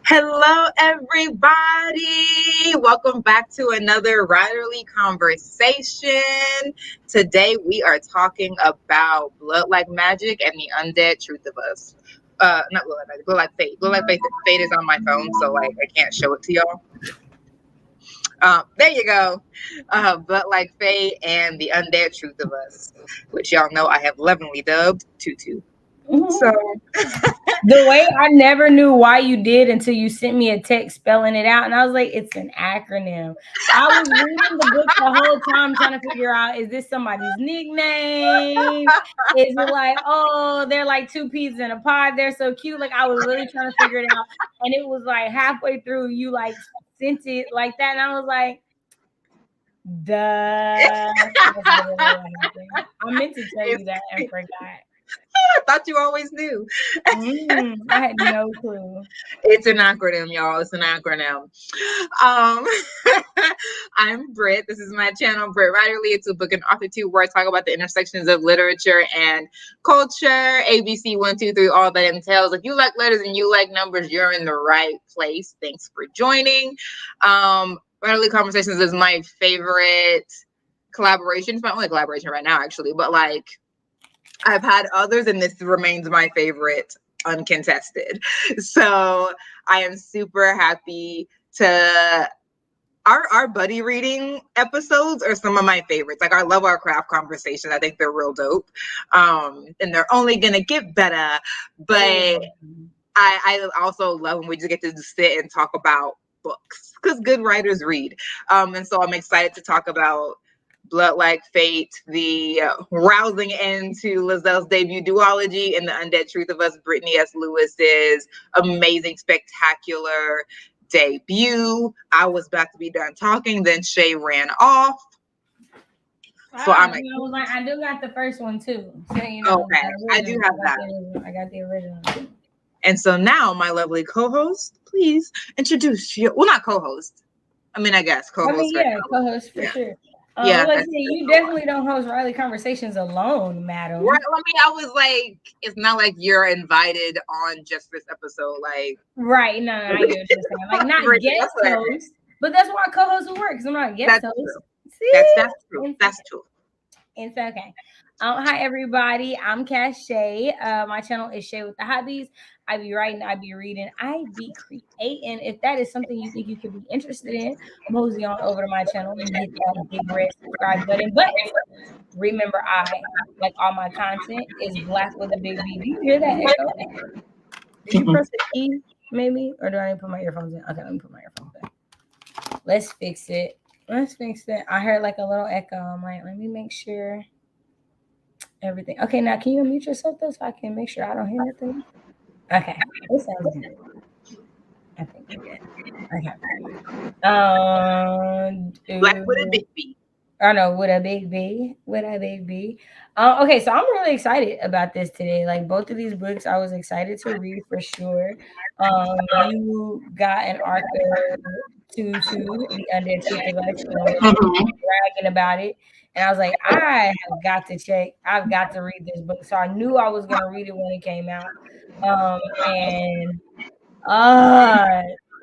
Hello, everybody. Welcome back to another writerly conversation. Today, we are talking about blood like magic and the undead truth of us. Not blood like magic, blood like fate. Blood like fate. Fate is on my phone, so like I can't show it to y'all. There you go. Blood like fate and the undead truth of us, which y'all know I have lovingly dubbed Tutu. So the way I never knew why you did until you sent me a text spelling it out, and I was like, it's an acronym. I was reading the book the whole time trying to figure out, is this somebody's nickname? Is it like, oh, they're like two peas in a pod, they're so cute? Like, I was really trying to figure it out, and it was like halfway through you like sent it like that, and I was like, duh. I meant to tell you that and forgot. I thought you always knew. I had no clue. It's an acronym, y'all. It's an acronym. I'm Britt. This is my channel, Brittwriterly. It's a book and author too, where I talk about the intersections of literature and culture, ABC 1, 2, 3, all that entails. If you like letters and you like numbers, you're in the right place. Thanks for joining. Writerly Conversations is my favorite collaboration. It's my only collaboration right now, actually, but like I've had others, and this remains my favorite, uncontested. So I am super happy to. Our buddy reading episodes are some of my favorites. Like, I love our craft conversations. I think they're real dope, and they're only gonna get better. But I also love when we just get to sit and talk about books, because good writers read. And so I'm excited to talk about Blood Like Fate, the rousing end to Liselle's debut duology, and the undead truth of us, Britney S. Lewis's amazing, spectacular debut. I was about to be done talking, then Shay ran off. So I do got the first one too. So, you know, okay, I do have that. I got the original. And so now, my lovely co-host, please introduce you. Well, not co-host. I mean, I guess co-host. Co-host for sure. You definitely don't host Riley Conversations alone, madam. Right. I mean, I was like, it's not like you're invited on just this episode, like. Right. No, I get what you're saying. Like, not guest host, but that's why co-host will work, because I'm not guest host. See? That's true. That's true. It's okay. Hi, everybody. I'm Shay. My channel is Shay with the Hobbies. I be writing, I be reading, I be creating. If that is something you think you could be interested in, mosey on over to my channel and hit that big red subscribe button. But remember, like all my content is black with a big B. Do you hear that echo? Did you press the key, maybe? Or do I need to put my earphones in? Okay, let me put my earphones in. Let's fix it. I heard like a little echo. I'm like, let me make sure everything. Okay, now can you unmute yourself though, so I can make sure I don't hear nothing? Okay, this sounds good. I think we're good. Okay. Black with a big B. I know, with a big B. Okay, so I'm really excited about this today. Like, both of these books, I was excited to read for sure. You got an Arthur to the Undead Truth of Us, bragging about it. And I was like, I have got to check. I've got to read this book. So I knew I was going to read it when it came out.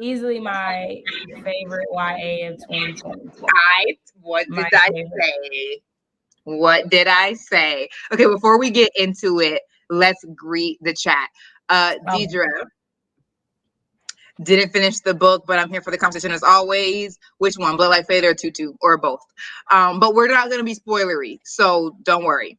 Easily my favorite YA of 2020. What did I say? Okay, before we get into it, let's greet the chat. Deidre didn't finish the book, but I'm here for the conversation as always. Which one? Blood Like Fate or Tutu, or both? But we're not going to be spoilery, so don't worry.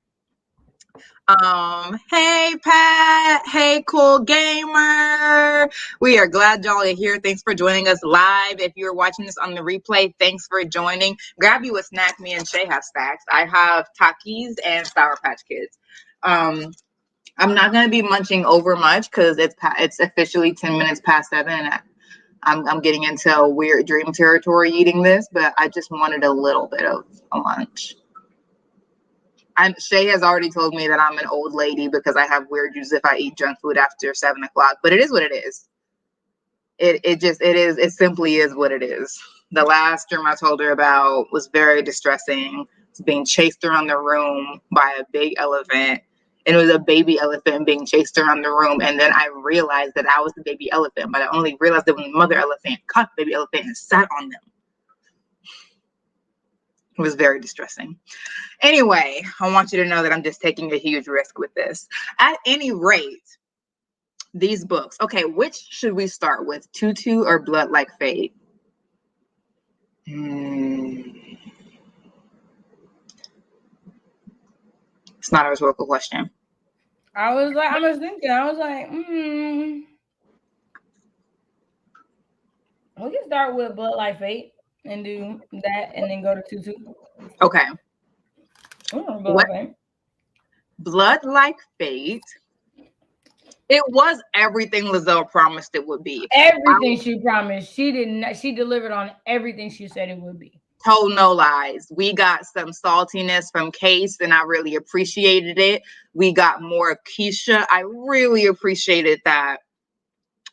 Hey Pat, hey cool gamer. We are glad y'all are here. Thanks for joining us live. If you're watching this on the replay, thanks for joining. Grab you a snack. Me and Shay have snacks. I have Takis and Sour Patch Kids. I'm not gonna be munching over much because it's officially 10 minutes past 7. And I'm getting into weird dream territory eating this, but I just wanted a little bit of a lunch. Shay has already told me that I'm an old lady because I have weird views if I eat junk food after 7 o'clock. But it is what it is. It simply is what it is. The last dream I told her about was very distressing. It's being chased around the room by a big elephant And it was a baby elephant being chased around the room. And then I realized that I was the baby elephant, but I only realized that when the mother elephant caught the baby elephant and sat on them. It was very distressing. Anyway, I want you to know that I'm just taking a huge risk with this. At any rate, these books. Okay, which should we start with? Tutu or Blood Like Fate? It's not a rhetorical question. I was thinking, we can start with Blood Like Fate and do that and then go to Tutu. Okay. Blood Like Blood Like Fate. It was everything Liselle promised it would be. Everything she promised. She didn't. She delivered on everything she said it would be. Told no lies. We got some saltiness from Case, and I really appreciated it. We got more of Keisha. I really appreciated that.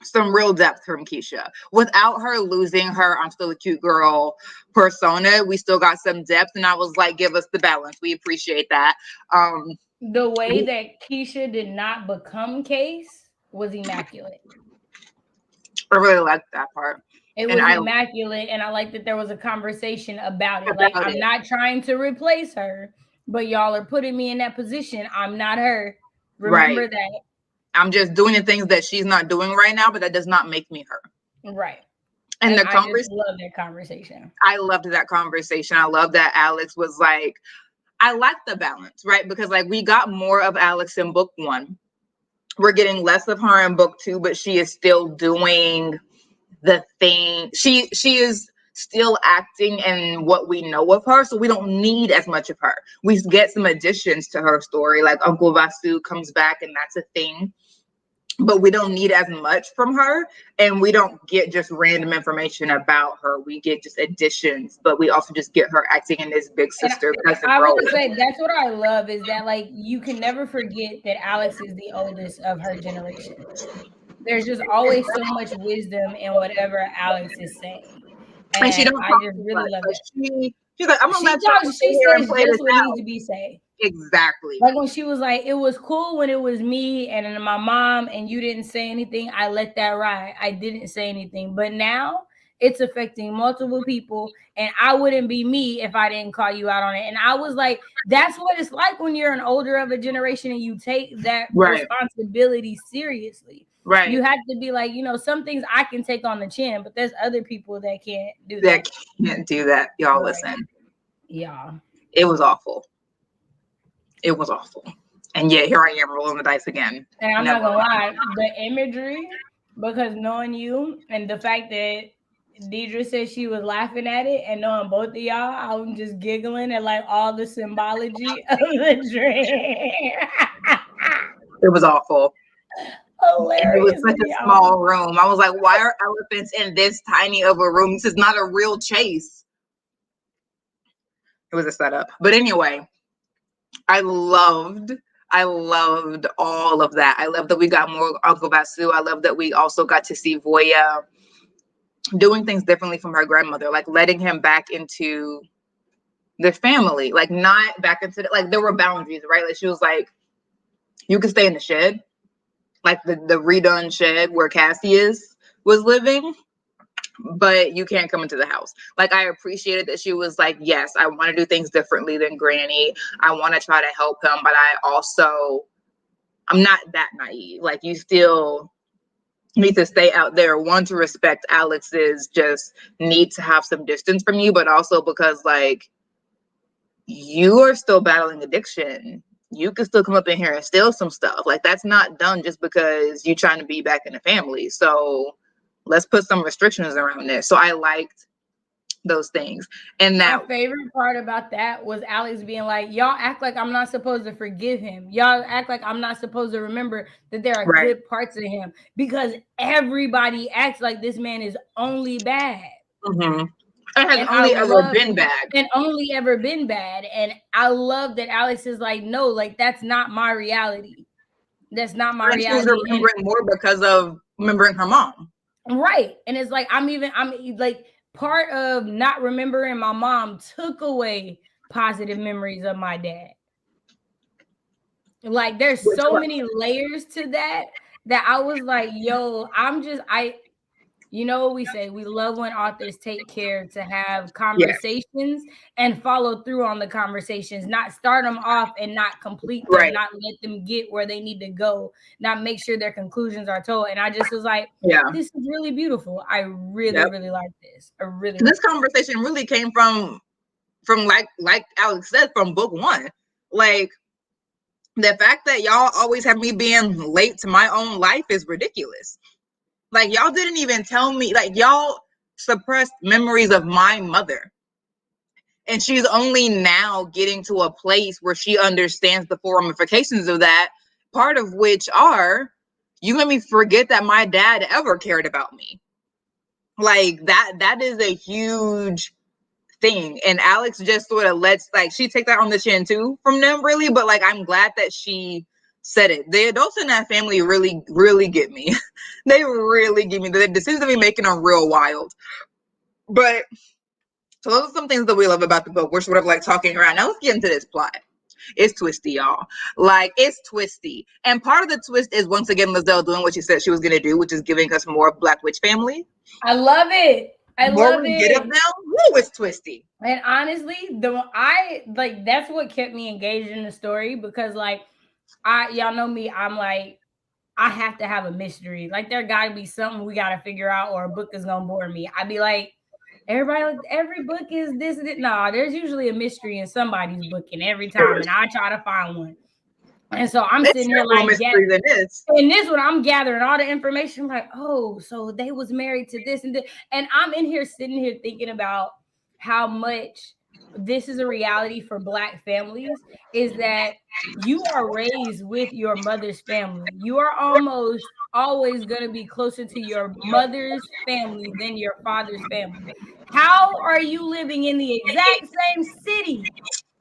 Some real depth from Keisha. Without her losing her I'm still a cute girl persona, we still got some depth, and I was like, give us the balance. We appreciate that. The way that Keisha did not become Case was immaculate. I really liked that part. It was immaculate, and I like that there was a conversation about it. I'm not trying to replace her, but y'all are putting me in that position. I'm not her. Remember that. I'm just doing the things that she's not doing right now, but that does not make me her. Right. And I just love that conversation. I loved that conversation. I love that Alex was like, I like the balance, right? Because like we got more of Alex in book 1. We're getting less of her in book 2, but she is still doing the thing. She is still acting in what we know of her, so we don't need as much of her. We get some additions to her story, like Uncle Vasu comes back, and that's a thing. But we don't need as much from her, and we don't get just random information about her. We get just additions, but we also just get her acting in this big sister. I would say that's what I love is that like you can never forget that Alex is the oldest of her generation. There's just always so much wisdom in whatever Alex is saying, and she don't I just really love it. She's like, I'm gonna let you she says just what needs to be said. Exactly. Like when she was like, it was cool when it was me and my mom and you didn't say anything. I let that ride. I didn't say anything. But now it's affecting multiple people, and I wouldn't be me if I didn't call you out on it. And I was like, that's what it's like when you're an older of a generation and you take that responsibility seriously. Right. You have to be like, some things I can take on the chin, but there's other people that can't do that. That can't do that. Y'all listen. Yeah. It was awful. It was awful. And yet here I am rolling the dice again. And I'm not gonna lie, the imagery, because knowing you and the fact that Deidre said she was laughing at it, and knowing both of y'all, I'm just giggling at like all the symbology of the dream. It was awful. Hilarious. It was such a small room. I was like, why are elephants in this tiny of a room? This is not a real chase. It was a setup. But anyway, I loved all of that. I love that we got more Uncle Vasu. I love that we also got to see Voya doing things differently from her grandmother, like letting him back into the family, like not back into like there were boundaries, right? Like she was like, you can stay in the shed, like the redone shed where Cassie was living, but you can't come into the house. Like I appreciated that she was like, yes, I want to do things differently than Granny. I want to try to help him, but I'm not that naive. Like you still need to stay out there. One, to respect Alex's just need to have some distance from you, but also because like you are still battling addiction. You can still come up in here and steal some stuff. Like that's not done just because you're trying to be back in the family. So let's put some restrictions around this. So I liked those things. And that my favorite part about that was Alex being like, y'all act like I'm not supposed to forgive him. Y'all act like I'm not supposed to remember that there are good parts of him, because everybody acts like this man is only bad. Mm-hmm. It has only ever been bad. And only ever been bad. And I love that Alex is like, no, like that's not my reality. That's not my reality. She's remembering more because of remembering her mom. Right. And it's like, I'm like, part of not remembering my mom took away positive memories of my dad. Like there's Which so one? many layers to that I was like, yo, you know what we say? We love when authors take care to have Yeah, conversations and follow through on the conversations, not start them off and not complete them, right. not let them get where they need to go, not make sure their conclusions are told. And I just was like, Yeah. this is really beautiful. I really, Yep. really like this. I really This like this. conversation really came from like Alex said, from book one. Like the fact that y'all always have me being late to my own life is ridiculous. Like y'all didn't even tell me, like y'all suppressed memories of my mother. And she's only now getting to a place where she understands the full ramifications of that, part of which are, you made me forget that my dad ever cared about me. Like that is a huge thing. And Alex just sort of lets, like, she take that on the chin too from them, really. But like, I'm glad that she said it. The adults in that family really, really get me. They really get me. The decisions that we making are real wild. But so those are some things that we love about the book. We're sort of like talking around. Now let's get into this plot. It's twisty, y'all. Like, it's twisty. And part of the twist is, once again, Liselle doing what she said she was going to do, which is giving us more Black Witch family. I love it. I The more love we get of it. them, woo, it's twisty. And honestly, that's what kept me engaged in the story, because like y'all know me, I'm like, I have to have a mystery. Like there gotta be something we gotta figure out, or a book is gonna bore me. I'd be like, every book is this and that. Nah, there's usually a mystery in somebody's book, and every time, and I try to find one. And so I'm It's sitting here more like, mystery than this. in this one, I'm gathering all the information. I'm like, oh, so they was married to this and this. And I'm in here sitting here thinking about how much this is a reality for Black families, is that you are raised with your mother's family. You are almost always going to be closer to your mother's family than your father's family. How are you living in the exact same city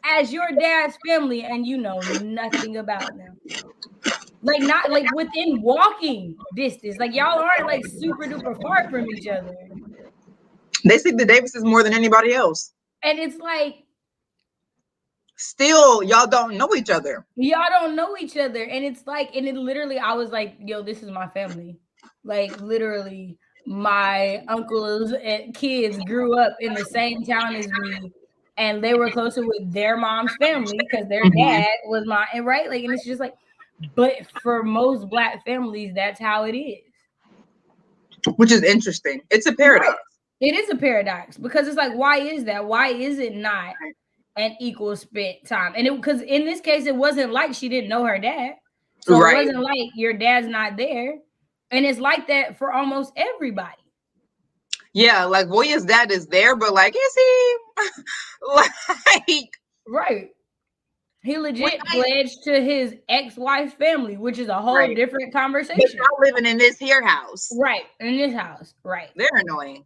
as your dad's family and you know nothing about them? Like not like within walking distance. Like y'all aren't like super duper far from each other. They see the Davises more than anybody else. And it's like, Still, y'all don't know each other. y'all don't know each other. And it's like, and it literally, I was like, yo, this is my family. Like literally, my uncles and kids grew up in the same town as me. And they were closer with their mom's family because their dad was my, and right? Like, and it's just like, but for most Black families, that's how it is. Which is interesting. It's a paradox. Right. It is a paradox, because it's like, why is that? Why is it not an equal spent time? And it, because in this case, it wasn't like she didn't know her dad. So it wasn't like your dad's not there. And it's like that for almost everybody. Yeah, like Voya's dad is there, but like, is he? Like, Right. He legit pledged to his ex-wife's family, which is a whole different conversation. But y'all living in this here house. Right. In this house. Right. They're annoying.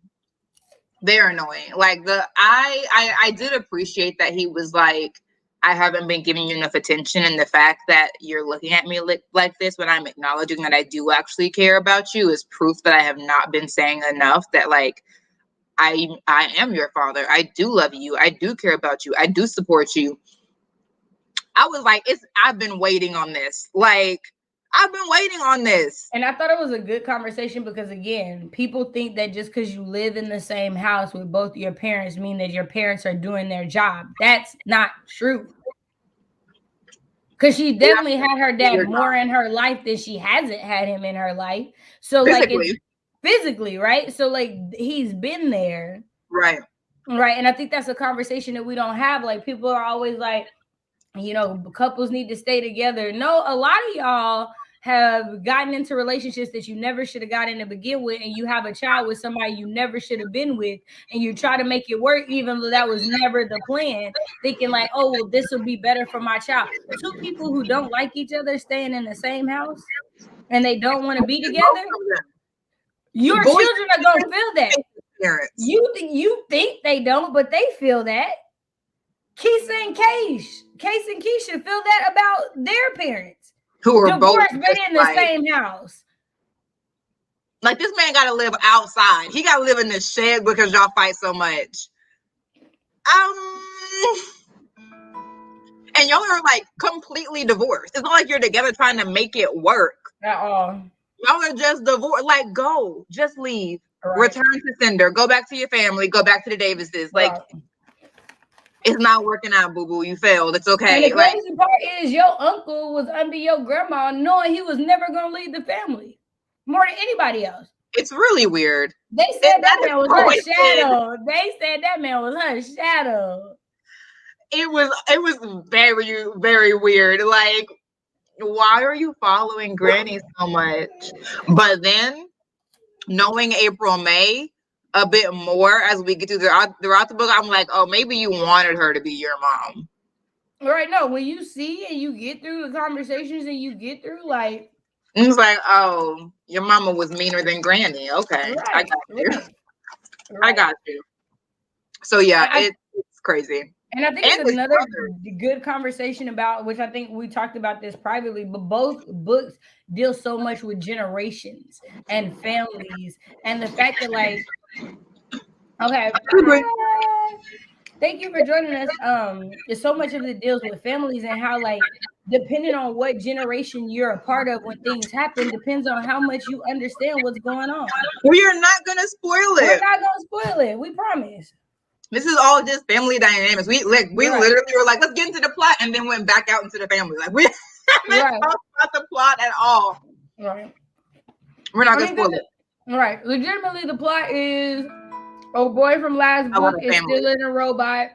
They're annoying. Like I did appreciate that he was like, I haven't been giving you enough attention, and the fact that you're looking at me like this when I'm acknowledging that I do actually care about you is proof that I have not been saying enough, that like I am your father. I do love you. I do care about you. I do support you. I was like, I've been waiting on this. Like, I've been waiting on this. And I thought it was a good conversation because, again, people think that just because you live in the same house with both your parents mean that your parents are doing their job. That's not true. Because she definitely had her dad more in her life than she hasn't had him in her life. So, like, it's physically, right? So, like, he's been there. Right. Right. And I think that's a conversation that we don't have. Like, people are always like, you know, couples need to stay together. No, a lot of y'all have gotten into relationships that you never should have gotten to begin with, and you have a child with somebody you never should have been with, and you try to make it work even though that was never the plan, thinking like, oh, well, this will be better for my child. Two people who don't like each other staying in the same house and they don't want to be together, your children are gonna feel that. You think they don't, but they feel that. Keisha and Keisha feel that about their parents who are divorced, both but in the same house. Like, this man got to live outside. He got to live in the shed because y'all fight so much. And And y'all are like completely divorced. It's not like you're together trying to make it work. At all. Y'all are just divorced. Like, go. Just leave. Right. Return to sender. Go back to your family. Go back to the Davises. Like, Right. it's not working out, boo-boo. You failed. It's okay. And the Like, crazy part is your uncle was under your grandma knowing he was never going to leave the family more than anybody else. it's really weird. They said that man was her twisted. shadow. They said that man was her shadow. It was very, very weird. Like, why are you following Granny so much? But then, knowing April May a bit more as we get throughout the book, I'm like, oh, maybe you wanted her to be your mom. Right, no, when you see and you get through the conversations and you get through, like, it's like, oh, your mama was meaner than Granny. Okay, right, I got you. Right. I got you. So yeah, it's crazy. And I think it's another good conversation about, which I think we talked about this privately, but both books deal so much with generations and families and the fact that, like, okay, thank you for joining us. There's so much of it deals with families and how, like, depending on what generation you're a part of when things happen, depends on how much you understand what's going on. We are not gonna spoil it. We're not gonna spoil it. We promise. This is all just family dynamics. We literally were like, let's get into the plot, and then went back out into the family. Like, we haven't talked about the plot at all. Right. We're not gonna spoil it. Right. Legitimately, the plot is boy from last book is still in a robot.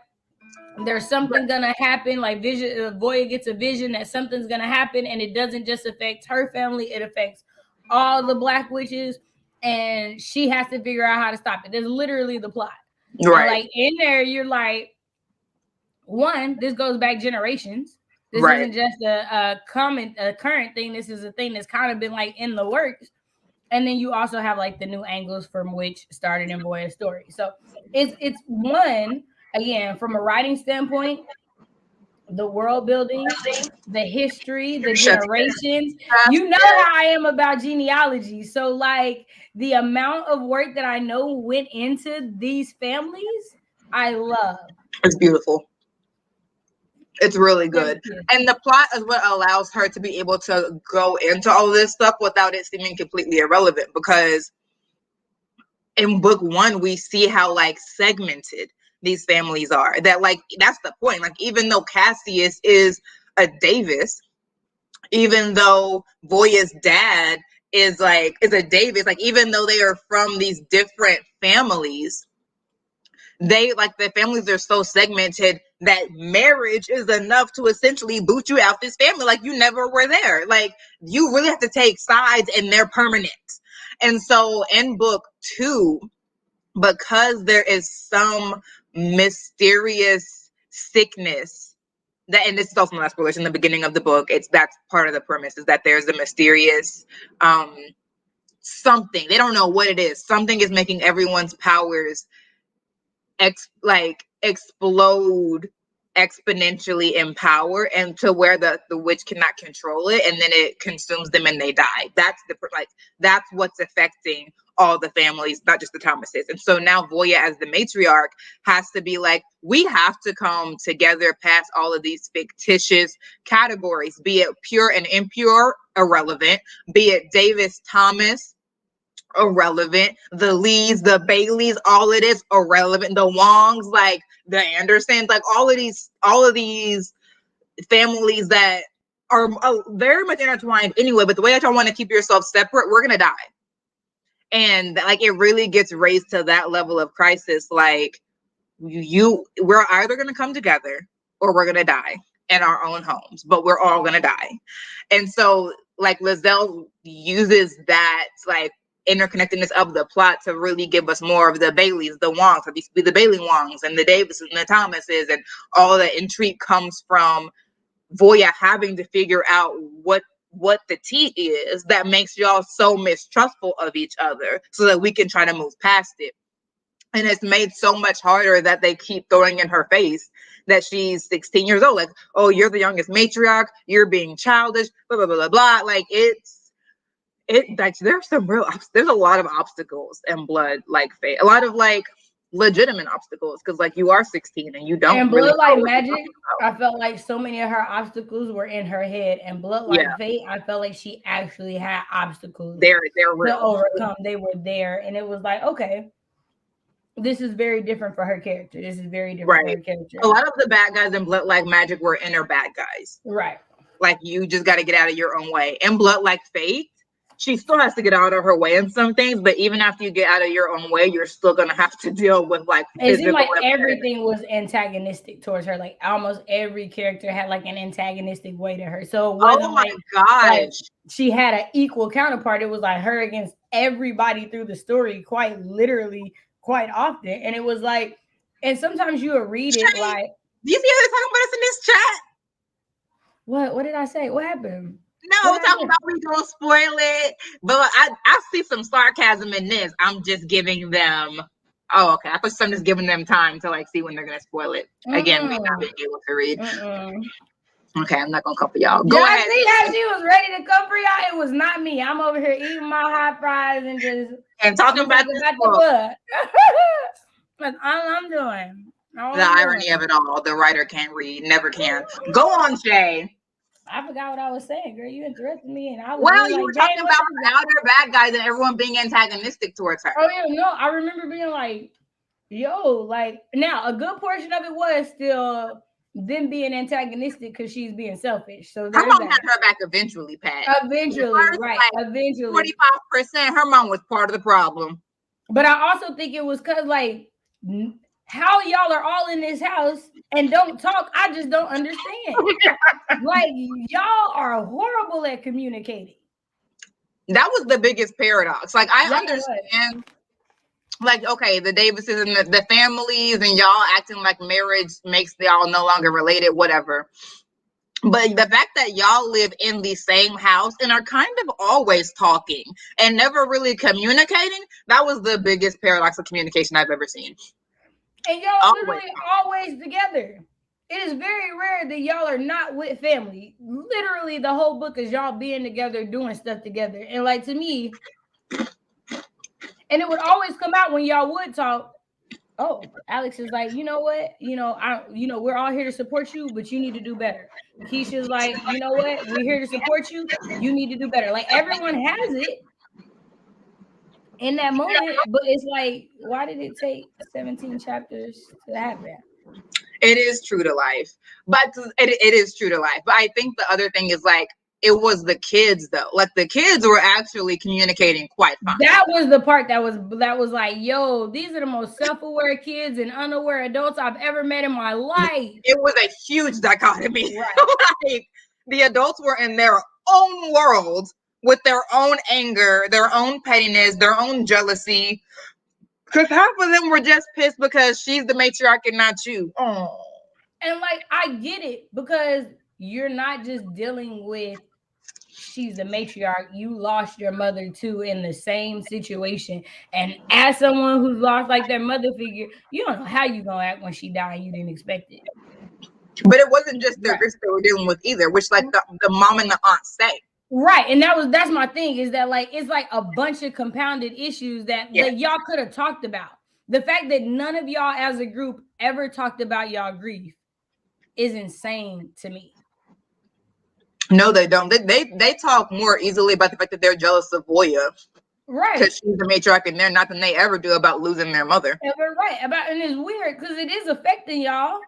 There's something gonna happen. Like Voya gets a vision that something's gonna happen, and it doesn't just affect her family; it affects all the Black witches, and she has to figure out how to stop it. That's literally the plot. Right. And, like, in there, you're like, one, this goes back generations. This isn't just a current thing. This is a thing that's kind of been like in the works. And then you also have like the new angles from which started in Voya's story. So it's one, again, from a writing standpoint, the world building, the history, the generations. You know how I am about genealogy. So, like, the amount of work that I know went into these families, I love. It's beautiful. It's really good. And the plot is what allows her to be able to go into all this stuff without it seeming completely irrelevant. Because in book one, we see how, like, segmented these families are. That, like, that's the point. Like, even though Cassius is a Davis, even though Voya's dad is a Davis, like, even though they are from these different families, they, like, the families are so segmented that marriage is enough to essentially boot you out this family. Like, you never were there. Like, you really have to take sides, and they're permanent. And so in book two, because there is some mysterious sickness that, and this is also not spoilers, in the beginning of the book, that's part of the premise, is that there's a mysterious something, they don't know what it is, something is making everyone's powers explode exponentially in power, and to where the witch cannot control it, and then it consumes them and they die. That's what's affecting all the families, not just the Thomases. And so now Voya, as the matriarch, has to be like, we have to come together past all of these fictitious categories, be it pure and impure, irrelevant, be it Davis, Thomas, irrelevant, the Lees, the Baileys, all it is irrelevant, the Wongs, like the Andersons, like all of these families that are very much intertwined anyway, but the way that y'all want to keep yourself separate, we're gonna die. And, like, it really gets raised to that level of crisis. Like, we're either gonna come together or we're gonna die in our own homes, but we're all gonna die. And so, like, Liselle uses that, like, interconnectedness of the plot to really give us more of the Baileys, the Wongs, the Bailey Wongs and the Davises and the Thomases, and all that intrigue comes from Voya having to figure out what the tea is that makes y'all so mistrustful of each other, so that we can try to move past it. And it's made so much harder that they keep throwing in her face that she's 16 years old. Like, oh, you're the youngest matriarch, you're being childish, blah, blah, blah, blah, blah. Like, there's a lot of obstacles and blood, like, fate. A lot of, like, legitimate obstacles because like you are 16 and you don't And really Bloodline know what you're Magic, talking about. I felt like so many of her obstacles were in her head. And Yeah, Bloodline Fate, I felt like she actually had obstacles they're to real. overcome. They were there. And it was like, okay, this is very different for her character. This is very different for Right. her character. A lot of the bad guys in Blood Like Magic were inner bad guys. Right. Like you just got to get out of your own way. In Blood Like Fate, she still has to get out of her way in some things, but even after you get out of your own way, you're still gonna have to deal with like It seemed physical like impairment. everything was antagonistic towards her. Like almost every character had like an antagonistic way to her. So it wasn't my like gosh. she had an equal counterpart. It was like her against everybody through the story, quite literally, quite often. And it was like, and sometimes you would read it Shay, like, do you see how they're talking about us in this chat? what did I say? What happened? No, What talking happened? about we gonna spoil it. But I see some sarcasm in this. I'm just giving them. Oh, okay. I thought I'm just giving them time to like see when they're gonna spoil it. Again, me not being able to read. Okay, I'm not gonna come for y'all. Go y'all ahead. see how she was ready to come for y'all? It was not me. I'm over here eating my hot fries and just talking about the book. That's all I'm doing. The irony of it all. The writer can't read, never can. Go on, Shay. I forgot what I was saying, girl. You interrupted me, and I was Well, really you like, were talking about the outer bad guys and everyone being antagonistic towards her. Oh yeah, no, I remember being like, yo, like now a good portion of it was still them being antagonistic because she's being selfish. So her mom had her back eventually, Pat. Eventually, first, right? Like, eventually, 45%. Her mom was part of the problem. But I also think it was because like how y'all are all in this house and don't talk. I just don't understand. Like y'all are horrible at communicating. That was the biggest paradox. Like I understand. Like, okay, the Davises and the families and y'all acting like marriage makes y'all no longer related, whatever. But the fact that y'all live in the same house and are kind of always talking and never really communicating, that was the biggest paradox of communication I've ever seen. And y'all literally always together. It is very rare that y'all are not with family. Literally, the whole book is y'all being together, doing stuff together. And like to me, and it would always come out when y'all would talk. Oh, Alex is like, you know what? We're all here to support you, but you need to do better. Keisha's like, you know what? We're here to support you. You need to do better. Like everyone has it in that moment, but it's like, why did it take 17 chapters to happen? It is true to life, but it is true to life. But I think the other thing is like, it was the kids though. Like the kids were actually communicating quite fine. That was the part that was like, yo, these are the most self-aware kids and unaware adults I've ever met in my life. It was a huge dichotomy. Right. Like the adults were in their own world with their own anger, their own pettiness, their own jealousy. Because half of them were just pissed because she's the matriarch and not you. Oh. And like, I get it because you're not just dealing with she's the matriarch. You lost your mother too in the same situation. And as someone who's lost like their mother figure, you don't know how you're going to act when she died. You didn't expect it. But it wasn't just the risk they were dealing with either, which like the mom and the aunt say. Right. And that's my thing is that like, it's like a bunch of compounded issues that y'all could have talked about. The fact that none of y'all as a group ever talked about y'all grief is insane to me. No, they don't. They talk more easily about the fact that they're jealous of Voya. Right. Because she's the matriarch and they're not than they ever do about losing their mother. Right. And it's weird because it is affecting y'all.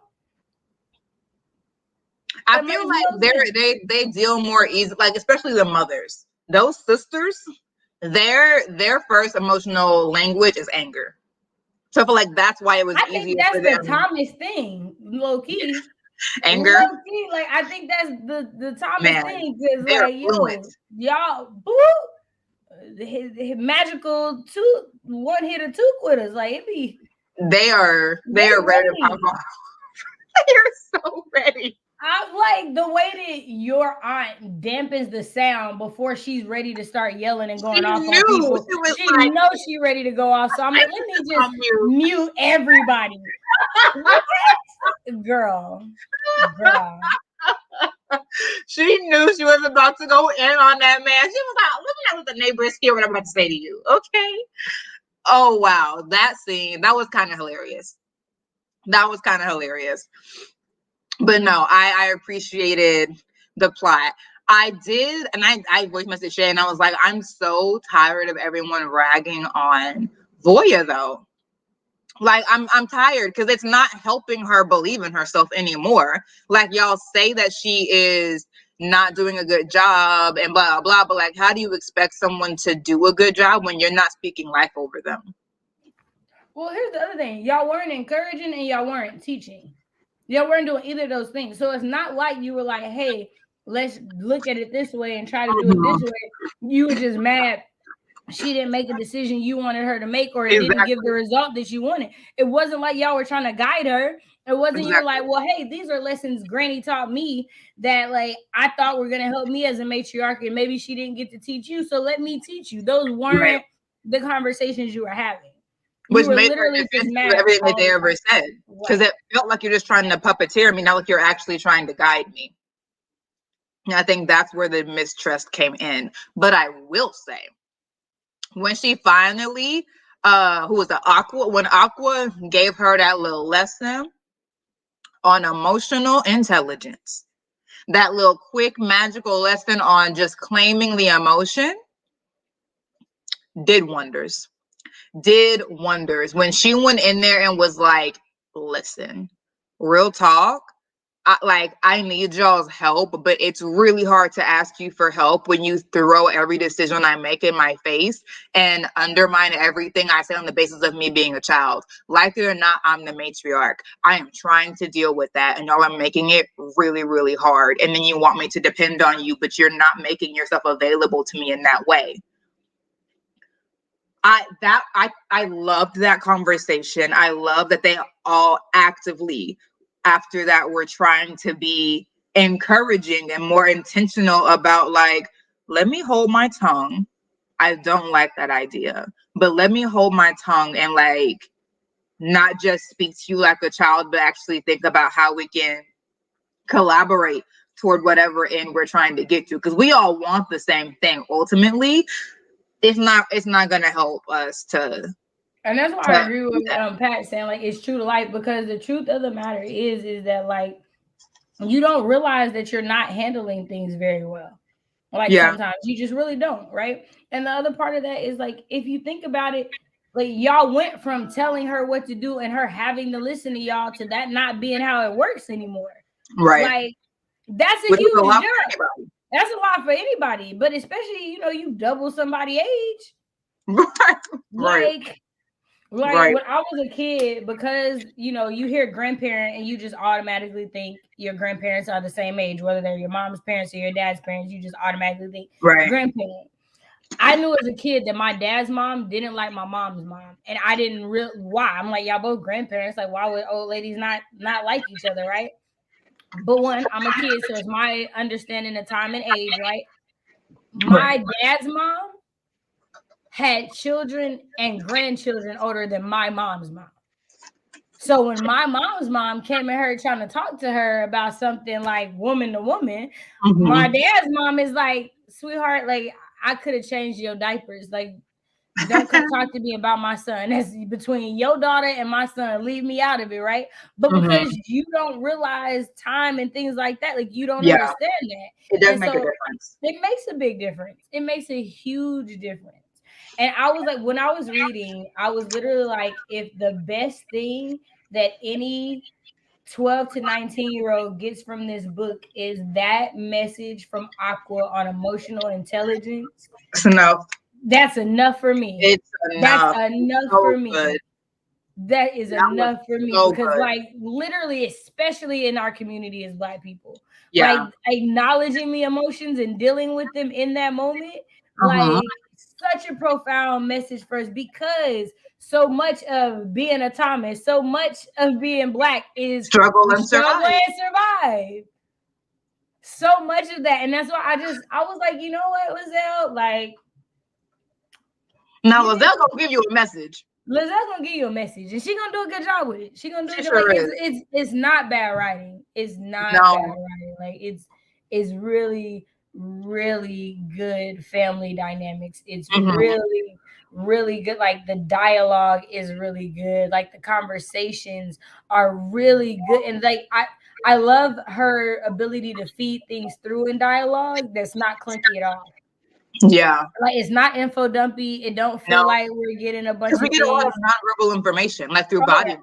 I feel like they deal more easy, like especially the mothers. Those sisters, their first emotional language is anger. So I feel like that's why it was easier. I think that's the Thomas thing, low key. Yeah. Anger. Low key, like I think that's the Thomas thing because like y'all, his magical one hit or two quitters. Like it be. They are ready to pop off. They're so ready. I like the way that your aunt dampens the sound before she's ready to start yelling and going off on people. She knows she's ready to go off. So I'm like, let me just mute everybody. Girl. She knew she was about to go in on that man. She was like, let me know what the neighbors hear what I'm about to say to you. Okay. Oh wow, that scene, that was kind of hilarious. That was kind of hilarious. But no, I appreciated the plot. I did, and I voice messaged Shay, and I was like, I'm so tired of everyone ragging on Voya though. Like I'm tired because it's not helping her believe in herself anymore. Like y'all say that she is not doing a good job and blah blah, but like how do you expect someone to do a good job when you're not speaking life over them? Well, here's the other thing. Y'all weren't encouraging and y'all weren't teaching. Y'all weren't doing either of those things. So it's not like you were like, hey, let's look at it this way and try to do it this way. You were just mad she didn't make a decision you wanted her to make, or it didn't give the result that you wanted. It wasn't like y'all were trying to guide her. It wasn't you were like, well, hey, these are lessons Granny taught me that like I thought were gonna help me as a matriarch, and maybe she didn't get to teach you, so let me teach you. Those weren't the conversations you were having. Which made her defensive of everything that they ever said. Because it felt like you're just trying to puppeteer me, not like you're actually trying to guide me. And I think that's where the mistrust came in. But I will say, when she finally, who was the Aqua, when Aqua gave her that little lesson on emotional intelligence, that little quick magical lesson on just claiming the emotion, did wonders. Did wonders. When she went in there and was like, listen, real talk, I need y'all's help, but it's really hard to ask you for help when you throw every decision I make in my face and undermine everything I say on the basis of me being a child. Like it or not, I'm the matriarch. I am trying to deal with that, and y'all are making it really, really hard. And then you want me to depend on you, but you're not making yourself available to me in that way. I loved that conversation. I love that they all actively after that were trying to be encouraging and more intentional about like, let me hold my tongue. I don't like that idea, but let me hold my tongue and like not just speak to you like a child, but actually think about how we can collaborate toward whatever end we're trying to get to, because we all want the same thing ultimately. It's not gonna help us to. And that's why I agree with Pat saying like it's true to life, because the truth of the matter is that like you don't realize that you're not handling things very well. Like sometimes you just really don't, right? And the other part of that is like if you think about it, like y'all went from telling her what to do and her having to listen to y'all to that not being how it works anymore. Right. Like that's a huge jump. That's a lot for anybody, but especially, you double somebody's age. Like when I was a kid, because, you hear grandparent and you just automatically think your grandparents are the same age, whether they're your mom's parents or your dad's parents, you just automatically think grandparent. I knew as a kid that my dad's mom didn't like my mom's mom, and I didn't why. I'm like, y'all both grandparents. Like, why would old ladies not like each other, right? But one, I'm a kid, so it's my understanding of time and age, right? My dad's mom had children and grandchildren older than my mom's mom. So when my mom's mom came at her trying to talk to her about something like woman to woman, my dad's mom is like, sweetheart, like I could have changed your diapers. Like, don't come talk to me about my son. That's between your daughter and my son. Leave me out of it, right? But because you don't realize time and things like that, like you don't understand that. It does make a difference. It makes a big difference. It makes a huge difference. And I was like, when I was reading, I was literally like, if the best thing that any 12 to 19-year-old gets from this book is that message from Aqua on emotional intelligence, it's enough. That's enough for me. It's enough. That's enough for me. Good. That is enough for me, because like literally, especially in our community as Black people, like acknowledging the emotions and dealing with them in that moment, like such a profound message for us, because so much of being a Thomas, so much of being Black is struggle and survive. So much of that. And that's why I was like, you know what, Liselle, like, now Liselle gonna give you a message. Lizelle's gonna give you a message, and she's gonna do a good job with it. She's gonna do it. Like, it's not bad writing. It's not bad writing. Like it's really, really good family dynamics. It's really, really good. Like the dialogue is really good. Like the conversations are really good. And like I love her ability to feed things through in dialogue that's not clunky at all. Yeah. Like it's not info dumpy. It don't feel No. like we're getting a bunch Because we of get a lot of things. nonverbal information, like through Oh, body. yeah.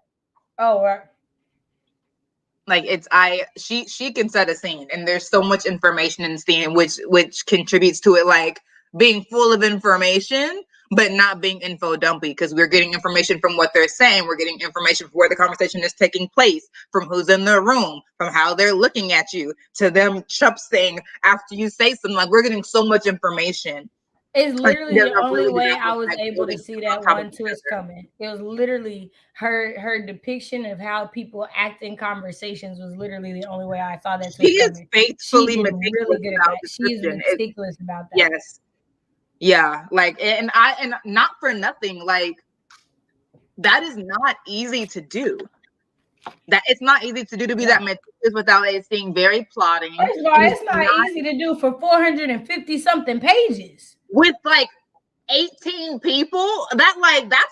Oh, right. Like she can set a scene, and there's so much information in the scene, which contributes to it, like being full of information, but not being info dumpy, because we're getting information from what they're saying. We're getting information from where the conversation is taking place, from who's in the room, from how they're looking at you, to them saying after you say something. Like we're getting so much information. It's literally the only Really way I was able to see that one together. twist coming. It was literally her depiction of how people act in conversations was literally the only way I saw that She twist is coming. She faithfully did meticulous really good at about that. She is description. meticulous about that. Yes. Yeah. Like, and not for nothing, like that is not easy to do. That it's not easy to do, to be that meticulous without it seeing very plotting. First of all, it's not easy to do for 450 something pages. With like 18 people. That's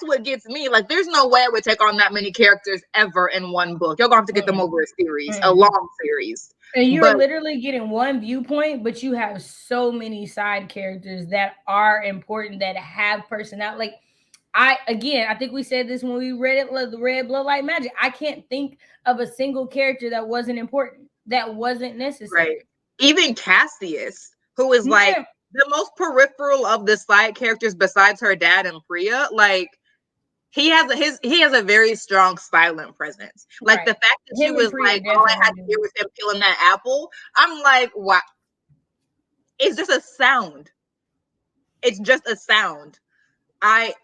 what gets me. Like, there's no way I would take on that many characters ever in one book. You're gonna have to get them over a series, a long series. And you're literally getting one viewpoint, but you have so many side characters that are important, that have personality. Like I think we said this when we read it, the Red Blood Light Magic. I can't think of a single character that wasn't important, that wasn't necessary. Right. Even Cassius, who is like the most peripheral of the side characters besides her dad and Priya, like he has a very strong silent presence. Like the fact that she was like, all I had to do was him peeling that apple. I'm like, wow. It's just a sound. It's just a sound. That